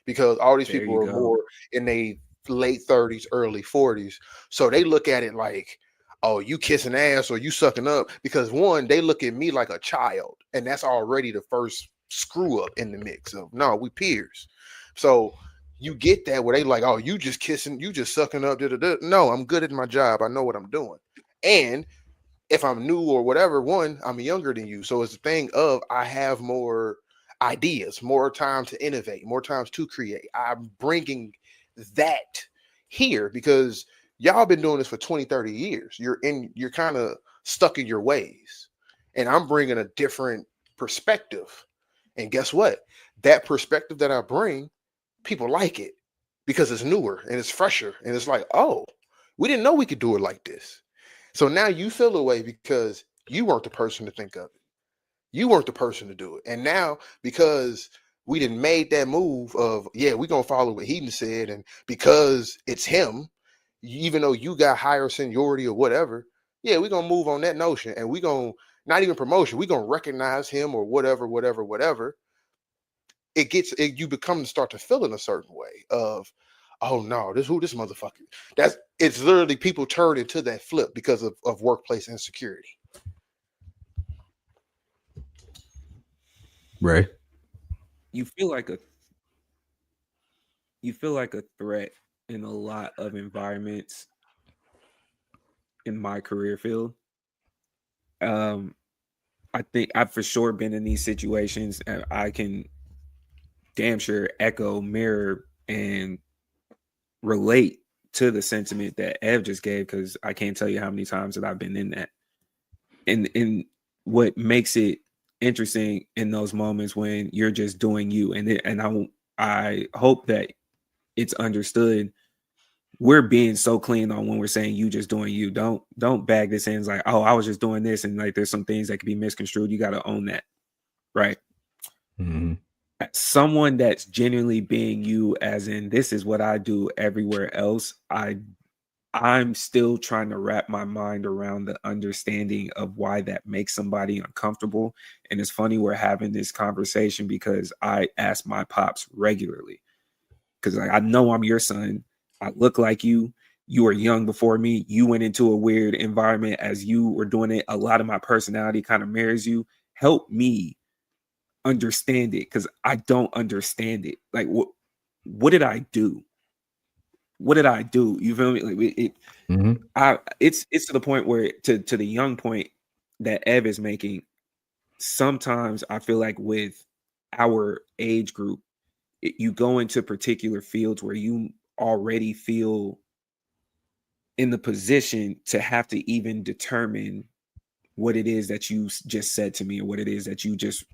because all these people are more in their late 30s, early 40s. So they look at it like, oh, you kissing ass or you sucking up, because one, they look at me like a child, and that's already the first screw up in the mix of, no, we peers. So you get that where they like, oh, you just kissing, you just sucking up. No, I'm good at my job. I know what I'm doing. And if I'm new or whatever, one, I'm younger than you. So it's a thing of I have more ideas, more time to innovate, more times to create. I'm bringing that here because y'all been doing this for 20, 30 years. You're kind of stuck in your ways. And I'm bringing a different perspective. And guess what? That perspective that I bring, people like it because it's newer and it's fresher. And it's like, oh, we didn't know we could do it like this. So now you feel away because you weren't the person to think of it. You weren't the person to do it. And now because we didn't made that move of, yeah, we're going to follow what he said. And because it's him, even though you got higher seniority or whatever, yeah, we're going to move on that notion. And we're going to, not even promotion, we're going to recognize him or whatever. You become to start to feel in a certain way of, oh no, this motherfucker. It's literally people turn into that flip because of workplace insecurity. Right. You feel like a threat in a lot of environments in my career field. I think I've for sure been in these situations, and I can damn sure echo, mirror, and relate to the sentiment that Ev just gave, because I can't tell you how many times that I've been in that. And what makes it interesting in those moments when you're just doing you, and I hope that it's understood. We're being so clean on when we're saying you just doing you. Don't bag this in as like, oh, I was just doing this, and like there's some things that could be misconstrued. You got to own that, right? Mm-hmm. Someone that's genuinely being you, as in this is what I do everywhere else. I'm still trying to wrap my mind around the understanding of why that makes somebody uncomfortable. And it's funny we're having this conversation because I ask my pops regularly, because I know I'm your son. I look like you. You were young before me. You went into a weird environment as you were doing it. A lot of my personality kind of mirrors you. Help me understand it, because I don't understand it. Like, what did I do? What did I do? You feel me? Like it's to the point where to the young point that Ev is making. Sometimes I feel like with our age group, you go into particular fields where you already feel in the position to have to even determine what it is that you just said to me, or what it is that you just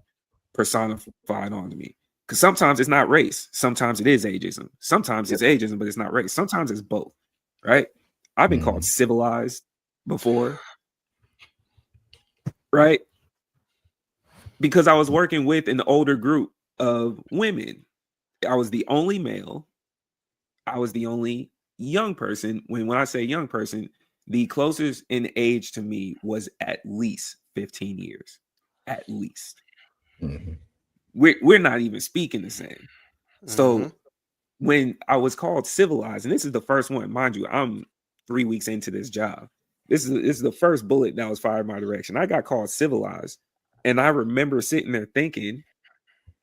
personified onto me. Because sometimes it's not race. Sometimes it is ageism. Sometimes it's ageism, but it's not race. Sometimes it's both, right? I've been called civilized before, right? Because I was working with an older group of women. I was the only male. I was the only young person. When I say young person, the closest in age to me was at least 15 years. At least. Mm-hmm. We're not even speaking the same. So when I was called civilized, and this is the first one, mind you, I'm 3 weeks into this job. This is the first bullet that was fired in my direction. I got called civilized, and I remember sitting there thinking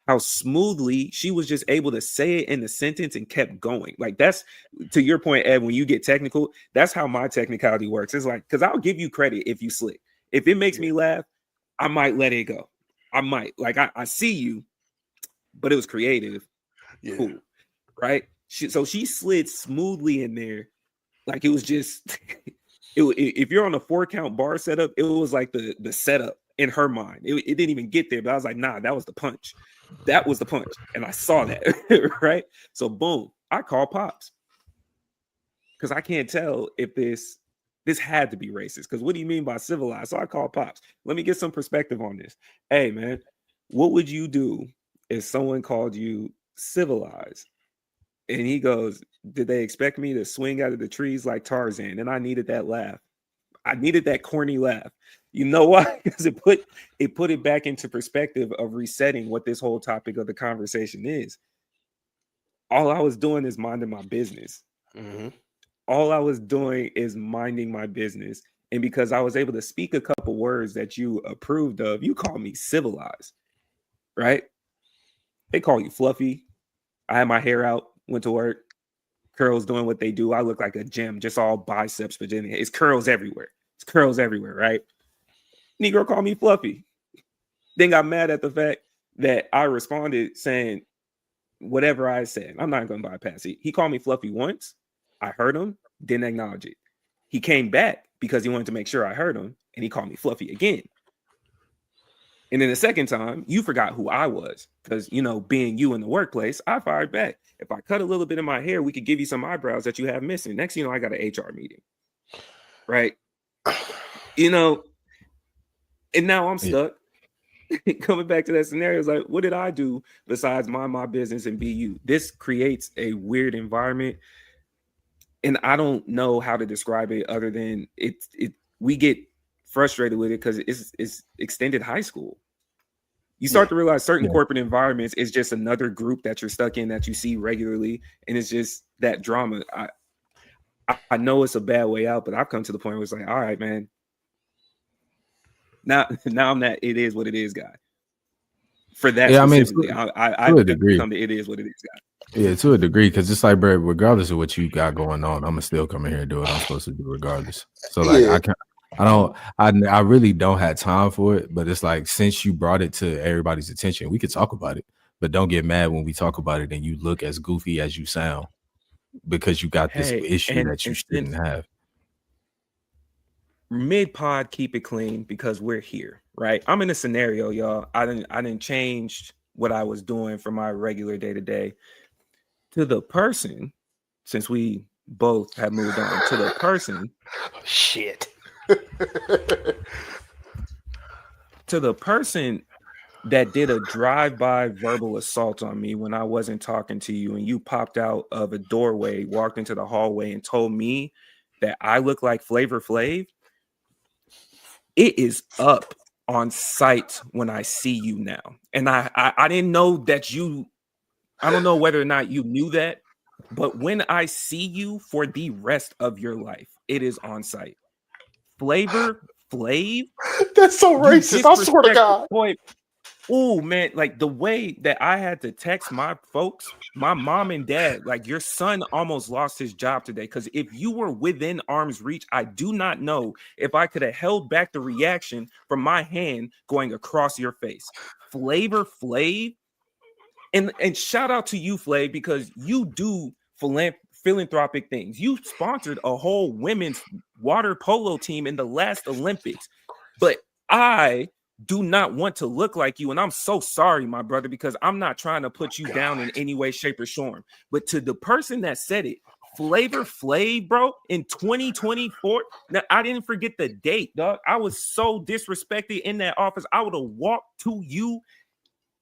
how smoothly she was just able to say it in the sentence and kept going. Like, that's to your point, Ed, when you get technical, that's how my technicality works. It's like, because I'll give you credit if you slick. If it makes me laugh, I might let it go. I might. Like, I see you, but it was creative. Yeah. Cool. Right? So she slid smoothly in there. Like, it was just, if you're on a 4-count bar setup, it was like the setup in her mind. It didn't even get there, but I was like, nah, that was the punch. That was the punch. And I saw that, right? So boom, I call Pops. Because I can't tell if this had to be racist. Because what do you mean by civilized? So I call Pops. Let me get some perspective on this. Hey, man, what would you do if someone called you civilized? And he goes, did they expect me to swing out of the trees like Tarzan? And I needed that laugh. I needed that corny laugh. You know why? Because it put it back into perspective of resetting what this whole topic of the conversation is. All I was doing is minding my business. Mm-hmm. All I was doing is minding my business. And because I was able to speak a couple words that you approved of, you call me civilized, right? They call you fluffy. I had my hair out, went to work, curls doing what they do. I look like a gem, just all biceps, but it's curls everywhere. It's curls everywhere, right? Negro called me fluffy. Then got mad at the fact that I responded saying, whatever I said. I'm not going to bypass it. He called me fluffy once. I heard him, didn't acknowledge it. He came back because he wanted to make sure I heard him, and he called me fluffy again. And then the second time, you forgot who I was because, you know, being you in the workplace, I fired back. If I cut a little bit of my hair, we could give you some eyebrows that you have missing. Next, you know, I got an HR meeting, right? You know, and now I'm stuck. Coming back to that scenario, it's like, what did I do besides mind my business and be you? This creates a weird environment, and I don't know how to describe it other than it. We get frustrated with it because it's extended high schoal. You start to realize certain corporate environments is just another group that you're stuck in that you see regularly, and it's just that drama. I know it's a bad way out, but I've come to the point where it's like, all right, man. Now I'm that it is what it is guy. For that, Yeah, I mean, specifically, to I a degree. become the it is what it is guy. Yeah, to a degree, because it's like, bro, regardless of what you got going on, I'm gonna still come in here and do what I'm supposed to do, regardless. So, like, I really don't have time for it. But it's like, since you brought it to everybody's attention, we could talk about it. But don't get mad when we talk about it and you look as goofy as you sound because you got this issue that you shouldn't have. Mid-pod, keep it clean because we're here, right? I'm in a scenario, y'all. I didn't change what I was doing from my regular day-to-day to the person, since we both have moved on, to the person. Shit. To the person that did a drive-by verbal assault on me when I wasn't talking to you, and you popped out of a doorway, walked into the hallway, and told me that I look like Flavor Flav. It is up on sight when I see you now. And I didn't know that you, I don't know whether or not you knew that, but when I see you for the rest of your life, it is on sight. Flavor Flav? That's so racist. I swear to God. Boy, oh man, like the way that I had to text my folks, my mom and dad, like your son almost lost his job today. Because if you were within arm's reach, I do not know if I could have held back the reaction from my hand going across your face. Flavor Flav. And shout out to you, Flav, because you do philanthropic things. You sponsored a whole women's water polo team in the last Olympics. But I do not want to look like you. And I'm so sorry, my brother, because I'm not trying to put you down in any way, shape, or form. But to the person that said it, Flavor Flav, bro, in 2024. Now, I didn't forget the date, dog. I was so disrespected in that office. I would have walked to you,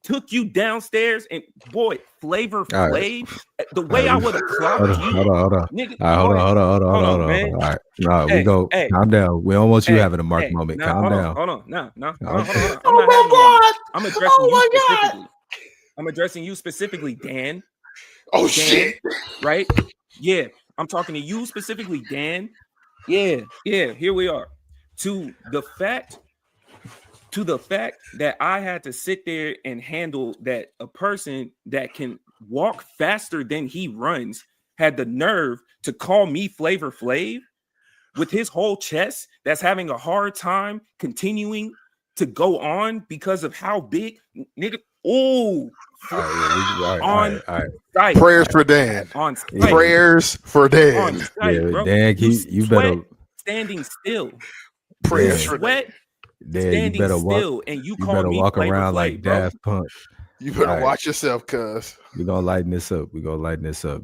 took you downstairs, and boy, Flavor Flav, the way I would have clocked you. Hold on. Nigga, Hold on. Man. All right. No, we go. Calm down. We don't want you having a Marc moment. Calm down. Hold on. No. Oh my God. I'm addressing you specifically. I'm addressing you specifically, Dan. Oh, Dan, shit. Right? Yeah. I'm talking to you specifically, Dan. Yeah. Here we are. To the fact that I had to sit there and handle that a person that can walk faster than he runs had the nerve to call me Flavor Flav with his whole chest that's having a hard time continuing to go on because of how big, nigga. Oh, on site. Prayers for Dan. On site. Prayers for Dan. On site, bro. Dan, you better standing still. Prayers for Dan. Dan, you better walk. And you better walk around like Daft Punk. You better watch yourself, cuz. We're gonna lighten this up.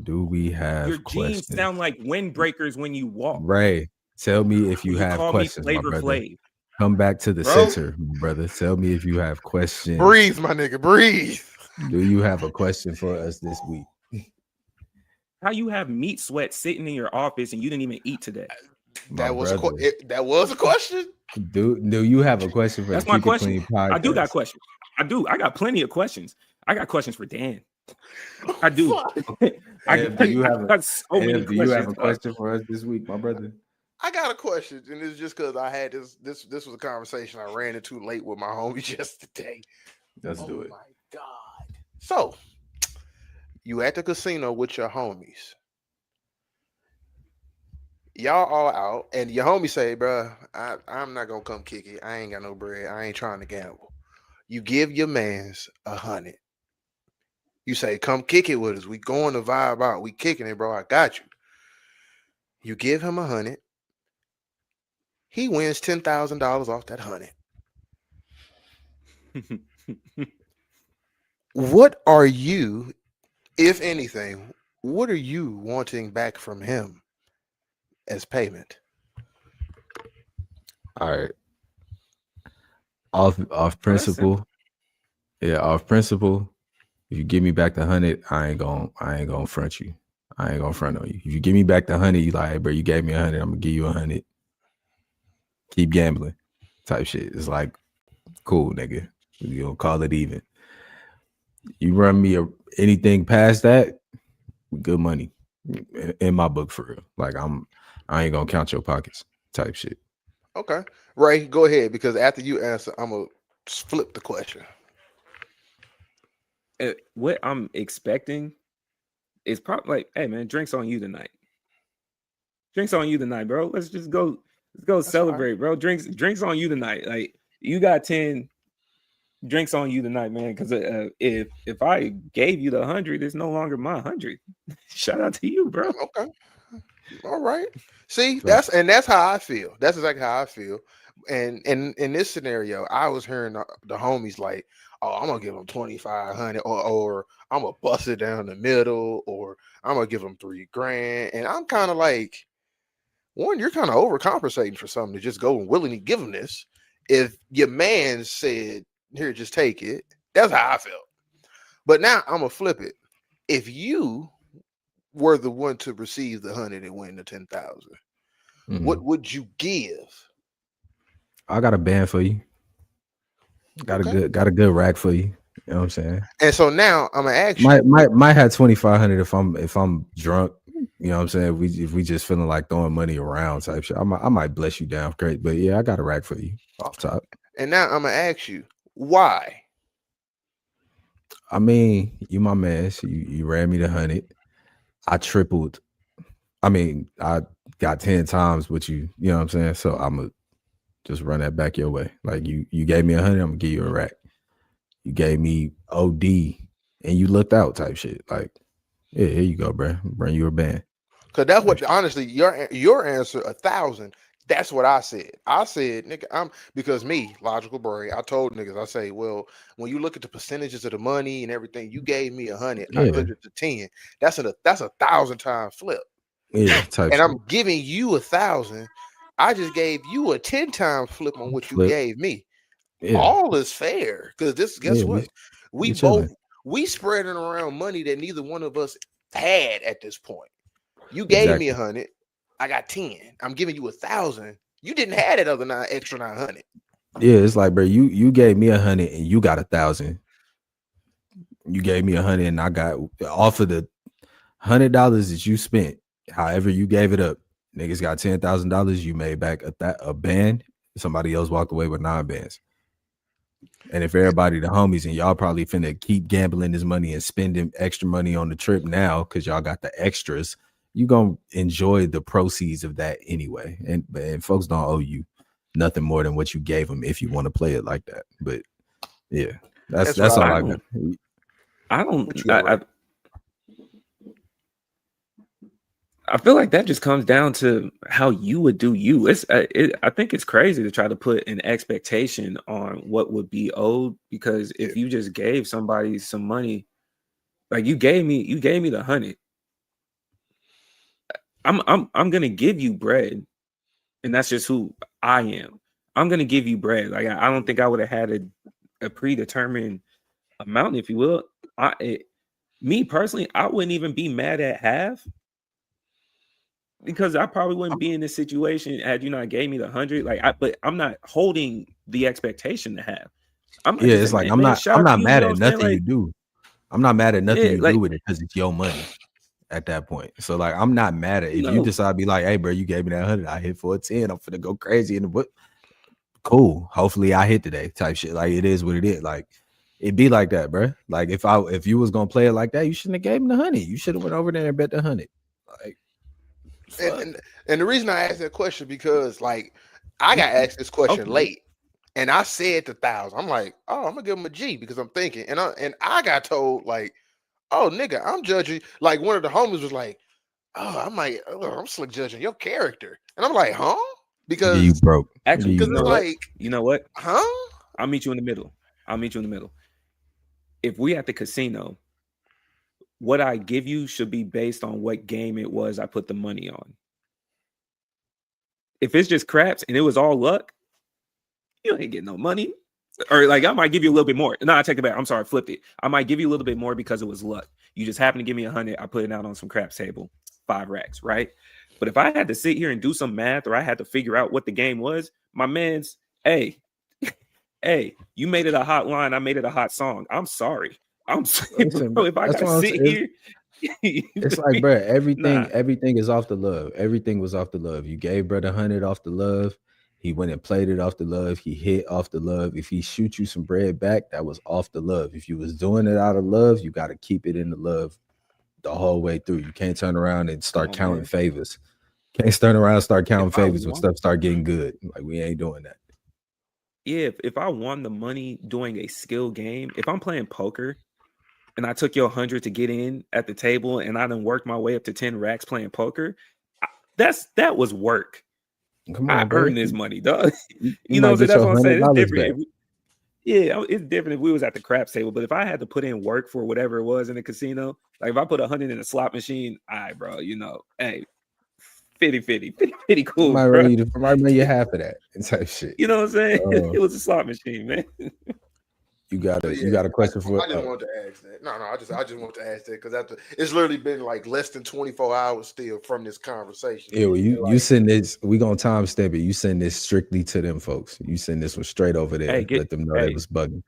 Do we have your questions? Jeans sound like windbreakers when you walk. Ray, tell me if you have questions, my brother. Come back to the center, my brother. Tell me if you have questions. Breathe, my nigga. Breathe. Do you have a question for us this week? How you have meat sweat sitting in your office and you didn't even eat today? That was a question. Do you have a question for That's the my Keep question. It Clean podcast? I do got questions. I do. I got plenty of questions. I got questions for Dan. I do. Do you have a question for us this week, my brother? I got a question, and it's just because I had this was a conversation I ran into late with my homies yesterday. Let's do it. Oh my God. So, you at the casino with your homies. Y'all all out, and your homie say, bro, I'm not gonna come kick it. I ain't got no bread. I ain't trying to gamble. You give your mans 100. You say, come kick it with us. We going to vibe out. We kicking it, bro. I got you. You give him 100. He wins $10,000 off that 100. What are you, if anything, what are you wanting back from him as payment? All right. Off principle. Yeah, off principle. If you give me back the 100, I ain't gonna front you. I ain't gonna front on you. If you give me back the 100, you like, hey, bro, you gave me 100, I'm gonna give you 100. Keep gambling, type shit. It's like, cool, nigga. You gonna call it even. You run me anything past that, good money in my book for real. Like I ain't gonna count your pockets, type shit. Okay, Ray, go ahead, because after you answer, I'm gonna flip the question. What I'm expecting is probably like, hey man, drinks on you tonight. Drinks on you tonight, bro. Let's go That's celebrate, fine. bro. Drinks on you tonight. Like you got 10 drinks on you tonight, man. Because if I gave you the 100, it's no longer my 100. Shout out to you, bro. Okay, all right. See, that's how I feel. That's exactly how I feel. And in this scenario, I was hearing the homies like, "Oh, I'm gonna give them 2,500, or I'm gonna bust it down the middle, or I'm gonna give them $3,000." And I'm kind of like, one, you're kind of overcompensating for something to just go and willingly give them this. If your man said, "Here, just take it," that's how I felt. But now I'm gonna flip it. If you were the one to receive the 100 and win the 10,000, what would you give? I got a band for you. Got a good rack for you. You know what I'm saying? And so now I'm gonna ask you. Might have 2,500 if I'm drunk. You know what I'm saying? If we just feeling like throwing money around type shit, I might bless you down. Great, but yeah, I got a rack for you off top. And now I'm gonna ask you why. I mean, you my man. So you ran me the 100. I tripled. I mean, I got 10 times what you know what I'm saying? So I'm gonna just run that back your way. Like you gave me 100, I'm gonna give you a rack. You gave me OD and you looked out type shit. Like, yeah, here you go, bro. Bring you a band. Cause that's what honestly your answer 1,000. That's what I said. I said, nigga, because me, logical brain, I told niggas, I say, well, when you look at the percentages of the money and everything, you gave me 100, I put it to 10. That's 1,000 times flip. Yeah, type and shit. I'm giving you 1,000. I just gave you a 10 times flip on what you gave me. Yeah. All is fair. Because guess what? We spreading around money that neither one of us had at this point. You gave me 100. I got 10. I'm giving you 1,000. You didn't have that other extra 900. Yeah, it's like, bro, you gave me 100 and you got 1,000. You gave me 100 and I got off of the $100 that you spent. However you gave it up, niggas got $10,000. You made back a band. Somebody else walked away with 9 bands. And if everybody, the homies, and y'all probably finna keep gambling this money and spending extra money on the trip now because y'all got the extras, you gonna enjoy the proceeds of that anyway. And folks don't owe you nothing more than what you gave them if you want to play it like that. But yeah, that's all I got. I feel like that just comes down to how you would do you. I think it's crazy to try to put an expectation on what would be owed, because if you just gave somebody some money, like you gave me the 100, I'm gonna give you bread, and that's just who I am. I'm gonna give you bread. Like I don't think I would have had a predetermined amount, if you will. Me personally, I wouldn't even be mad at half. Because I probably wouldn't be in this situation had you not gave me the 100. But I'm not holding the expectation to have. It's like I'm not mad at nothing you do. I'm not mad at nothing you do with it because it's your money at that point. So like I'm not mad at if you decide to be like, hey bro, you gave me that 100, I hit for a 10. I'm finna go crazy in the book. Cool. Hopefully I hit today type shit. Like it is what it is. Like it be like that, bro. Like if you was gonna play it like that, you shouldn't have gave him the 100. You should have went over there and bet the 100. Like. And the reason I asked that question because like I got asked this question late, and I said 1,000. I'm like, oh, I'm gonna give him a G because I'm thinking, and I got told like, oh nigga, I'm judging. Like one of the homies was like, oh, I'm slick judging your character, and I'm like, huh? Yeah, you Because broke. Actually, Yeah, because you it's know what? like, You know what? huh? I'll meet you in the middle. If we at the casino, what I give you should be based on what game it was I put the money on. If it's just craps and it was all luck, you ain't getting no money. Or like I might give you a little bit more. No, I take it back. I'm sorry, flipped it. I might give you a little bit more because it was luck. You just happen to give me 100. I put it out on some craps table, 5 racks, right? But if I had to sit here and do some math or I had to figure out what the game was, my man's, hey, you made it a hot line. I made it a hot song. I'm sorry. Listen, bro, if I that's gotta what I'm sit saying. here, It's like, bro, nah. everything is off the love. Everything was off the love. You gave brother 100 off the love. He went and played it off the love. He hit off the love. If he shoot you some bread back, that was off the love. If you was doing it out of love, you got to keep it in the love the whole way through. You can't turn around and start counting Man. favors. Can't turn around and start counting If I favors when won- stuff start getting good. Like we ain't doing that. Yeah, if I won the money doing a skill game, if I'm playing poker and I took your 100 to get in at the table and I done worked my way up to 10 racks playing poker, that was work. Come I on, bro. earned this money, dog. You You know what I'm might saying? get That's your what I'm saying. It's $100 different. back. It's different if we was at the craps table. But if I had to put in work for whatever it was in the casino, like if I put 100 in a slot machine, all right, bro, hey, 50 cool, Might bro. run you half of that and type shit. You know what I'm saying? It was a slot machine, man. You got a question for? I just wanted to ask that. No, I just want to ask that because it's literally been like less than 24 hours still from this conversation. Yeah, well, you send this. We gonna timestamp it. You send this strictly to them folks. You send this one straight over there. Let them know they was bugging.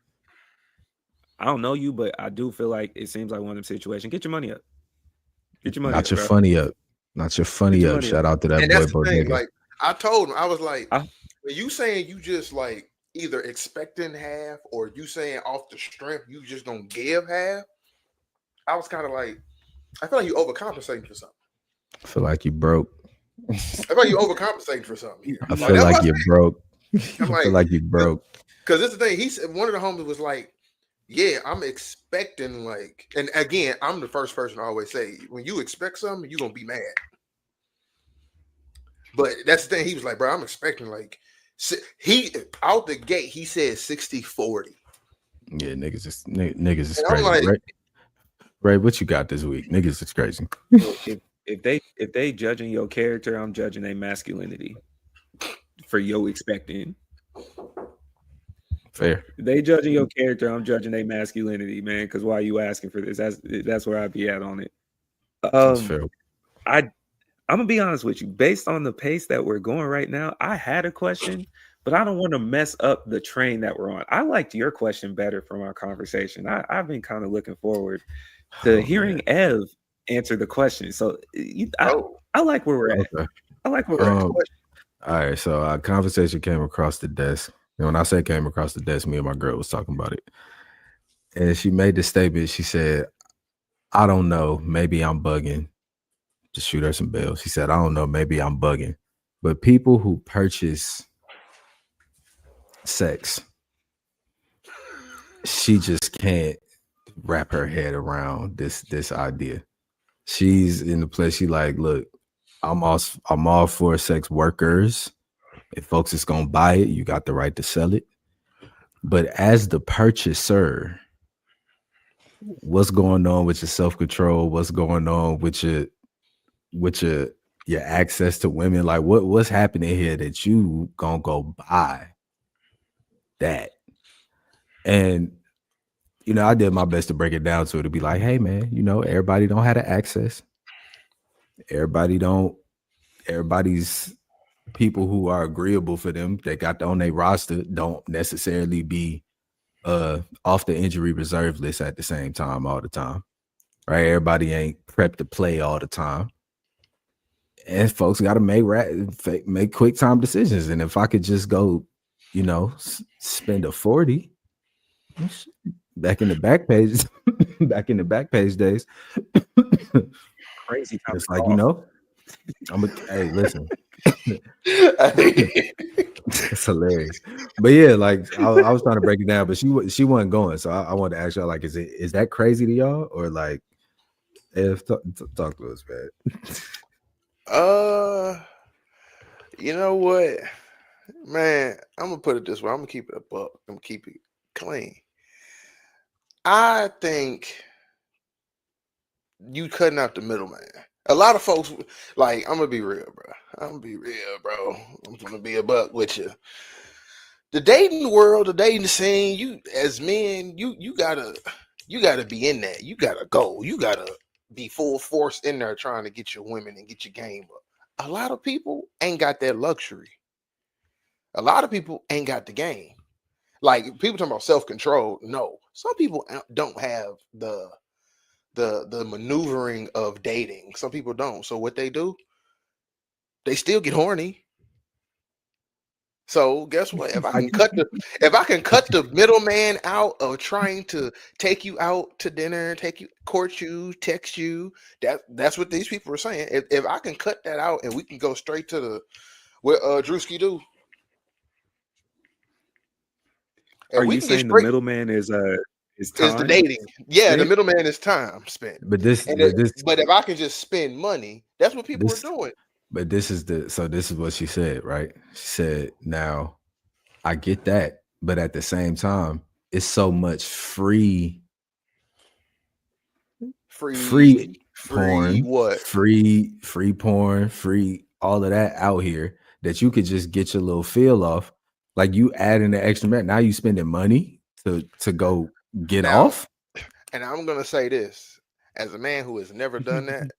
I don't know you, but I do feel like it seems like one of them situations. Get your money up. Get your money Not up. your bro. funny up. Not your funny up. Shout out to that and boy that's the thing. Bodega. Like I told him, I was like, are you saying you just like either expecting half or you saying off the strength you just gonna give half? I was kind of like, I feel like you overcompensating for something. I feel like you broke. I feel like you overcompensating for something here. I feel like you broke. I feel like you broke. Because this is the thing. He said one of the homies was like, yeah, I'm expecting like, and again, I'm the first person to always say, when you expect something, you're gonna be mad. But that's the thing. He was like, bro, I'm expecting like he out the gate, he said 60-40. Yeah, niggas is crazy. Like, Ray, what you got this week? Niggas is crazy. If they judging your character, I'm judging their masculinity for your expecting. Fair. If they judging your character, I'm judging their masculinity, man. Because why are you asking for this? That's where I'd be at on it. That's fair. I'm gonna be honest with you. Based on the pace that we're going right now, I had a question, but I don't want to mess up the train that we're on. I liked your question better from our conversation. I've been kind of looking forward to hearing Ev answer the question. So I like where we're at. Okay. I like where we're at. All right, so our conversation came across the desk. And when I say came across the desk, me and my girl was talking about it. And she made this statement. She said, I don't know, maybe I'm bugging. Just shoot her some bail. She said, I don't know, maybe I'm bugging. But people who purchase sex, she just can't wrap her head around this idea. She's in the place. She like, look, I'm all for sex workers. If folks is gonna buy it, you got the right to sell it. But as the purchaser, what's going on with your self-control? What's going on with your access to women? Like what's happening here that you gonna go buy that? And I did my best to break it down to be like, hey man, everybody don't have the access. Everybody's people who are agreeable for them that got on their roster don't necessarily be off the injury reserve list at the same time all the time, right? Everybody ain't prepped to play all the time, and folks got to make quick time decisions. And if I could just go, spend a 40 back in the back page, days, Crazy. It's like hey, listen. It's hilarious. But yeah, like I was trying to break it down, but she wasn't going. So I wanted to ask y'all, like, is that crazy to y'all? Or like, If talk to us, man. You know what, man? I'm gonna put it this way. I'm gonna keep it a buck. I'm gonna keep it clean. I think you cutting out the middleman. A lot of folks, like, I'm gonna be real, bro. I'm gonna be a buck with you. The dating world, the dating scene, you as men, you gotta be in that. You gotta go. You gotta be full force in there trying to get your women and get your game up. A lot of people ain't got that luxury. A lot of people ain't got the game. Like, people talking about self-control. No, some people don't have the maneuvering of dating. Some people don't. So what they do, they still get horny. So guess what? If I can cut the middleman out of trying to take you out to dinner, court you, text you, that's what these people are saying. If I can cut that out and we can go straight to what Drewski do. Are you saying the middleman is time? Is the dating? Yeah, the middleman is time spent. But if I can just spend money, that's what people are doing. But this is what she said, right? She said, now I get that, but at the same time, it's so much free porn, what? Free porn, free all of that out here that you could just get your little feel off. Like, you add in the extra man, now you spending money to go get off. And I'm gonna say this, as a man who has never done that,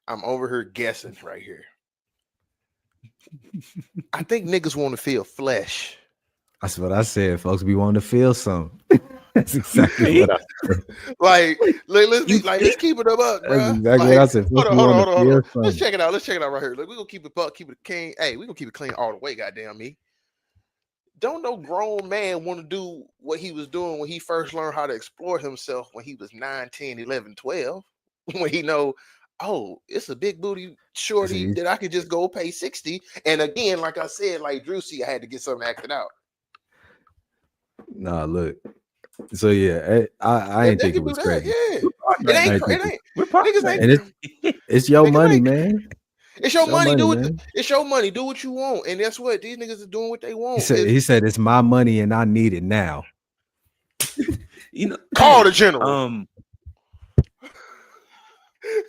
I'm over here guessing right here. I think niggas want to feel flesh. That's what I said, folks. We want to feel something. That's exactly what I said. Let's keep it up, bro. That's exactly what I said. Hold on. Let's check it out. Right here. Look, we're gonna keep it clean. Hey, we're gonna keep it clean all the way, goddamn me. Don't no grown man want to do what he was doing when he first learned how to explore himself when he was 9, 10, 11, 12. When he know, oh, it's a big booty shorty that I could just go pay 60. And again, like I said, like Drew, I had to get something acted out. Nah, look. So yeah, I ain't think it was crazy. Yeah. It ain't. It's your money, man. It's your money. It's your money. Do what you want. And that's what these niggas are doing. What they want. He said it's my money and I need it now. Call the general.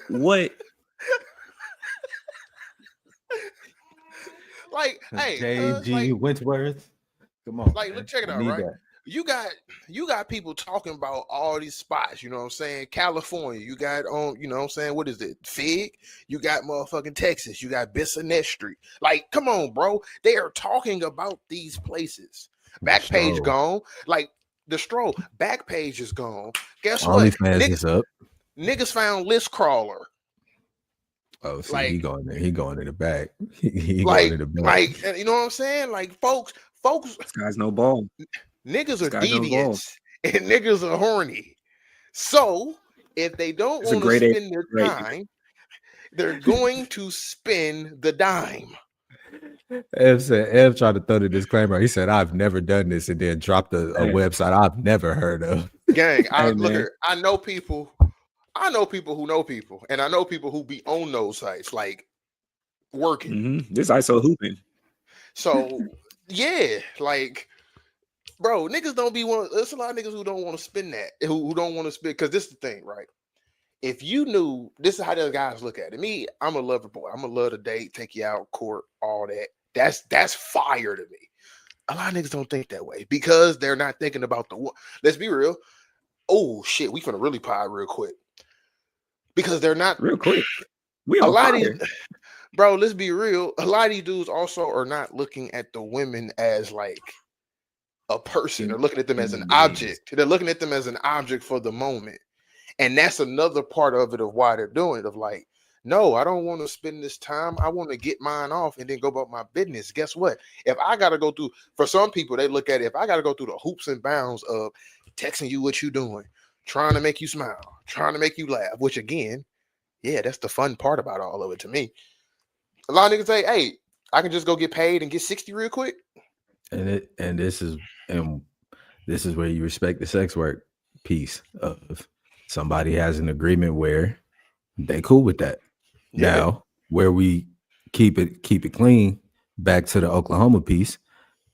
What? Like, hey, J.G. Wentworth. Come on. Like, look, check it out, right? That. You got people talking about all these spots, you know what I'm saying? California, you got on, you know what I'm saying? What is it? Fig? You got motherfucking Texas, you got Bissonnette Street. Like, come on, bro. They are talking about these places. Backpage gone. Like, the Stroll, Backpage is gone. Guess what? Niggas found List Crawler. Oh, see, he going there. He going in the back. Going in the back. Like, you know what I'm saying? Like, folks, this guy's no ball. Niggas are deviants and niggas are horny. So if they don't want to spend their time, they're going to spend the dime. Ev tried to throw the disclaimer. He said, I've never done this, and then dropped a website I've never heard of. Gang, I know people who know people, and I know people who be on those sites, like working. Mm-hmm. This ISO hooping. So yeah, like, bro, niggas don't be one. There's a lot of niggas who don't want to spend that, who don't want to spend, because this is the thing, right? If you knew, this is how those guys look at it. Me, I'm a lover boy. I'm a love to date, take you out, court, all that. That's fire to me. A lot of niggas don't think that way because they're not thinking about the. Let's be real. Oh shit, we finna really pie real quick because they're not real quick. Bro, let's be real. A lot of these dudes also are not looking at the women as like a person. They're looking at them as an object. They're looking at them as an object for the moment. And that's another part of it, of why they're doing it, of like, no, I don't want to spend this time. I want to get mine off and then go about my business. Guess what? If I got to go through, for some people, they look at it, if I got to go through the hoops and bounds of texting you what you doing, trying to make you smile, trying to make you laugh, which again, yeah, that's the fun part about all of it to me. A lot of niggas say, hey, I can just go get paid and get 60 real quick. And this is where you respect the sex work piece of somebody has an agreement where They cool with that. Yeah. Now, where we keep it clean, back to the Oklahoma piece,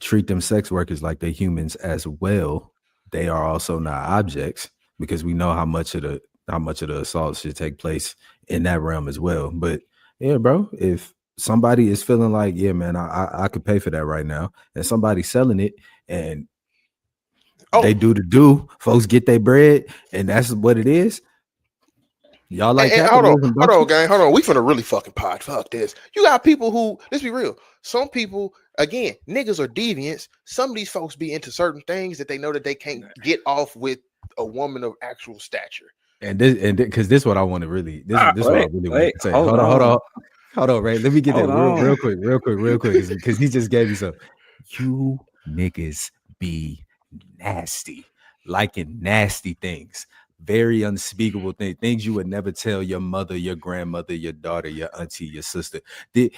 treat them sex workers like they're humans as well. They are also not objects because we know how much of the assault should take place in that realm as well. But yeah, bro, if somebody is feeling like, yeah, man, I could pay for that right now, and somebody's selling it and they do the do, folks get their bread, and that's what it is. Y'all like capitalism, hold on, gang. Hold on. We finna really fucking pod. Fuck this. You got people who, let's be real. Some people, again, niggas are deviants. Some of these folks be into certain things that they know that they can't get off with a woman of actual stature. And because this is what I want to really, this is what I really want to say. Hold on, Ray. Let me get that real quick, because he just gave me some. You niggas be nasty, liking nasty things. Very unspeakable things you would never tell your mother, your grandmother, your daughter, your auntie, your sister.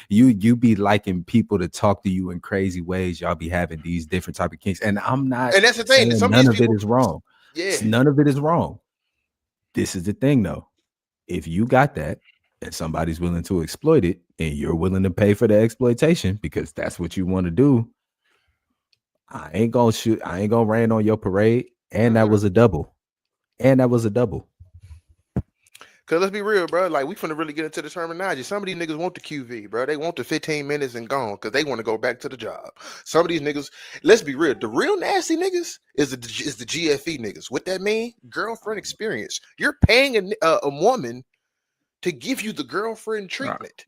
You be liking people to talk to you in crazy ways. Y'all be having these different type of kinks, and I'm not. And that's the thing. None of it is wrong. Yeah, none of it is wrong. This is the thing, though. If you got that, and somebody's willing to exploit it, and you're willing to pay for the exploitation because that's what you want to do, I ain't gonna rain on your parade. And that was a double. Cause let's be real, bro. Like we finna really get into the terminology. Some of these niggas want the QV, bro. They want the 15 minutes and gone because they want to go back to the job. Some of these niggas, let's be real. The real nasty niggas is the GFE niggas. What that mean? Girlfriend experience. You're paying a woman to give you the girlfriend treatment.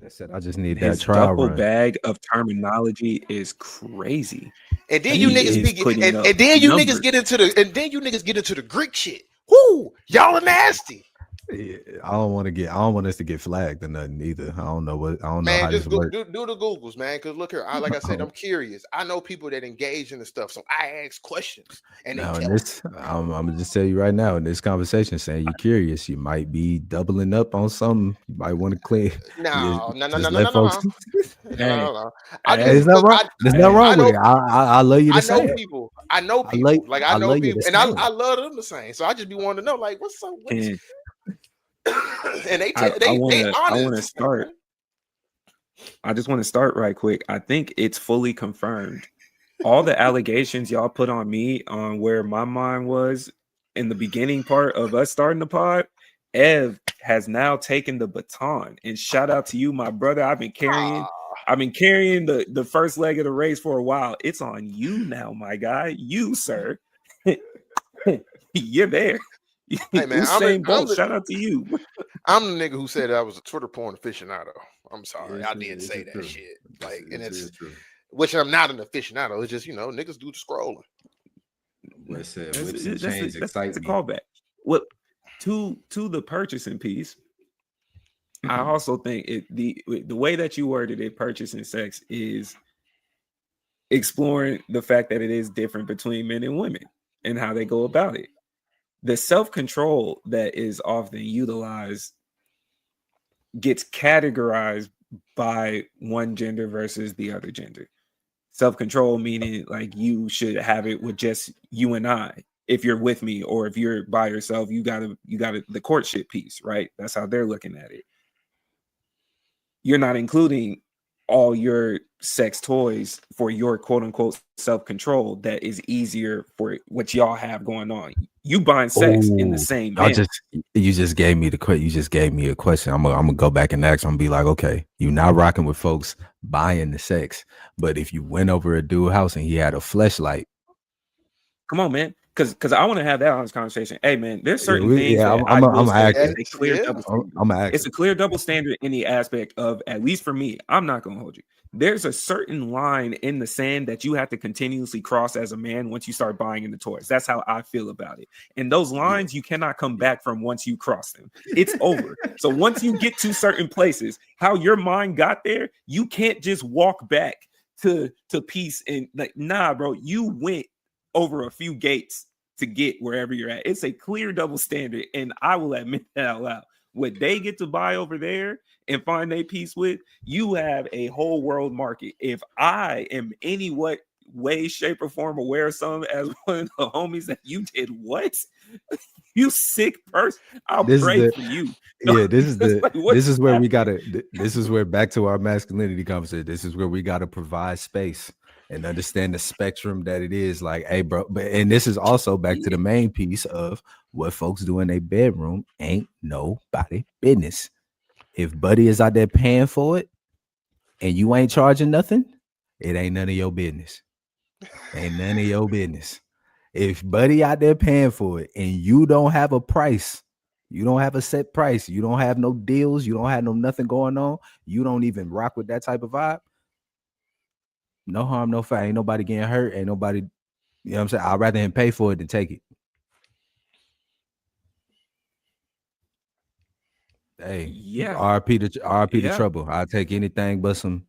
I said I just need His that trial double run. bag of terminology is crazy. And then you niggas and then you niggas get into the Greek shit. Whoo, y'all are nasty. Yeah, I don't want us to get flagged or nothing either. I don't know how man, this just works. do the Googles, man. Because look here, like I said, I'm curious. I know people that engage in the stuff, so I ask questions. And I'm gonna just tell you right now in this conversation, saying you're curious, you might be doubling up on something. You might want to clear. No. There's nothing wrong with it. I love you to say it. I know people. Like I know people, and I love them the same. So I just be wanting to know, like, what's up? And they want to start. I just want to start right quick. I think it's fully confirmed. All the allegations y'all put on me on where my mind was in the beginning part of us starting the pod, Ev has now taken the baton. And shout out to you, my brother. I've been carrying the first leg of the race for a while. It's on you now, my guy. You, sir. You're there. Hey man, shout out to you. I'm the nigga who said I was a Twitter porn aficionado. I'm sorry, I did say that shit. Like, and it's which I'm not an aficionado. It's just niggas do the scrolling. That's a callback. Well, to the purchasing piece, I also think the way that you worded it, purchasing sex, is exploring the fact that it is different between men and women and how they go about it. The self-control that is often utilized gets categorized by one gender versus the other gender. Self-control meaning like you should have it with just you and I. If you're with me or if you're by yourself, you gotta the courtship piece, right? That's how they're looking at it. You're not including all your sex toys for your quote unquote self-control that is easier for what y'all have going on. You buying sex in the same you just gave me a question. I'm gonna go back and ask. I'm gonna be like, okay, you're not rocking with folks buying the sex, but if you went over a dude's house and he had a fleshlight, come on, man. Because I want to have that honest conversation. Hey, man, there's certain things. It's a clear double standard in the aspect of, at least for me, I'm not going to hold you. There's a certain line in the sand that you have to continuously cross as a man once you start buying into toys. That's how I feel about it. And those lines, you cannot come back from once you cross them. It's over. So once you get to certain places, how your mind got there, you can't just walk back to peace and like, nah, bro, you went over a few gates to get wherever you're at. It's a clear double standard, and I will admit that out loud. What they get to buy over there and find their peace with, you have a whole world market. If I am any way, shape, or form aware of some as one of the homies that you did what? You sick person. I'll pray for you. Yeah, this is It's the like, what this is where we happened? gotta this is where back to our masculinity conversation. This is where we gotta provide space and understand the spectrum that it is. Like, hey, bro, and this is also back to the main piece of what folks do in their bedroom ain't nobody business. If Buddy is out there paying for it and you ain't charging nothing, it ain't none of your business. Ain't none of your business. If Buddy out there paying for it and you don't have a price, you don't have a set price, you don't have no deals, you don't have no nothing going on, you don't even rock with that type of vibe, no harm, no foul. Ain't nobody getting hurt, ain't nobody, you know what I'm saying? I'd rather him pay for it than take it. Hey, Yeah. RP to Yeah. trouble. I'll take anything but some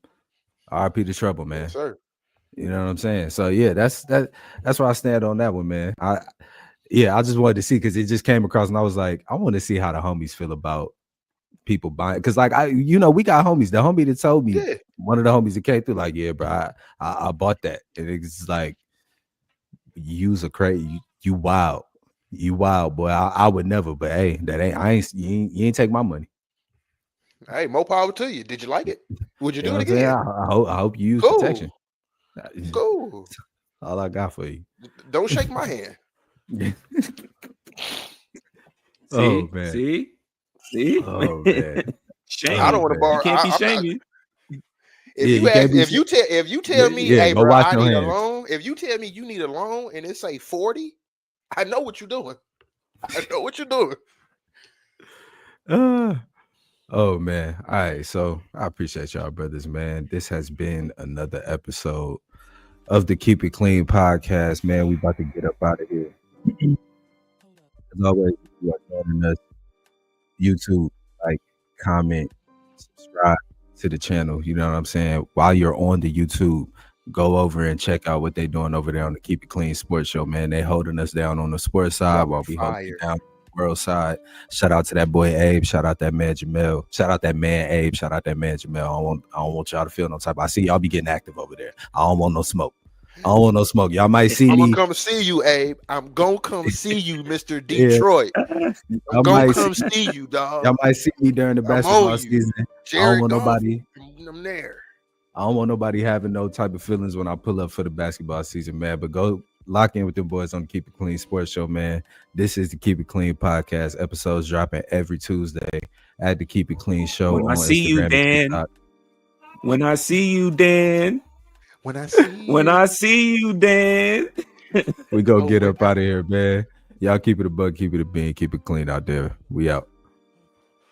RP to trouble, man. Yes, sir. You know what I'm saying? So yeah, that's where I stand on that one, man. I just wanted to see because it just came across and I was like, I want to see how the homies feel about people buying. Because like we got homies. The homie that told me, Yeah. one of the homies that came through, like, yeah, bro, I bought that. And it's like, you's a crazy, you wild. You wild, boy. I would never, but hey, that ain't you ain't take my money. Hey, more power to you. Did you like it? Would you You do know it what I'm saying? again? I hope you use Cool. protection. Cool. All I got for you. Don't shake my hand. Oh man. See? Oh man. Shame. I don't want to borrow. You can't be I'm not- shaming. If you tell me, hey, go bro, wash I your need a hands. loan. If you tell me you need a loan and it say 40, I know what you're doing. I know what you're doing. Oh man. All right. So I appreciate y'all, brothers, man. This has been another episode of the Keep It Clean podcast, man. We about to get up out of here. As always, if you are joining us, YouTube, like, comment, subscribe to the channel. You know what I'm saying? While you're on the YouTube, go over and check out what they're doing over there on the Keep It Clean Sports Show, man. They holding us down on the sports side while we hold it down on the world side. Shout out to that boy Abe. Shout out that man Jamel. Shout out that man Abe. Shout out that man Jamel. I don't want y'all to feel no type. I see y'all be getting active over there. I don't want no smoke. I don't want no smoke. Y'all might see I'm me. gonna come see you, Abe. I'm gonna come see you, Mr. Detroit. I'm gonna come see you, dog. Y'all might see me during the basketball season. Jerry, I don't want nobody. I'm there. I don't want nobody having no type of feelings when I pull up for the basketball season, man. But go lock in with them boys on the Keep It Clean Sports Show, man. This is the Keep It Clean podcast. Episodes dropping every Tuesday at the Keep It Clean Show When on I see you, Instagram and Dan. TikTok. When I see you, Dan. When I see When I see you, Dan. We go get up out of here, man. Y'all keep it a bug, keep it a bean, keep it clean out there. We out.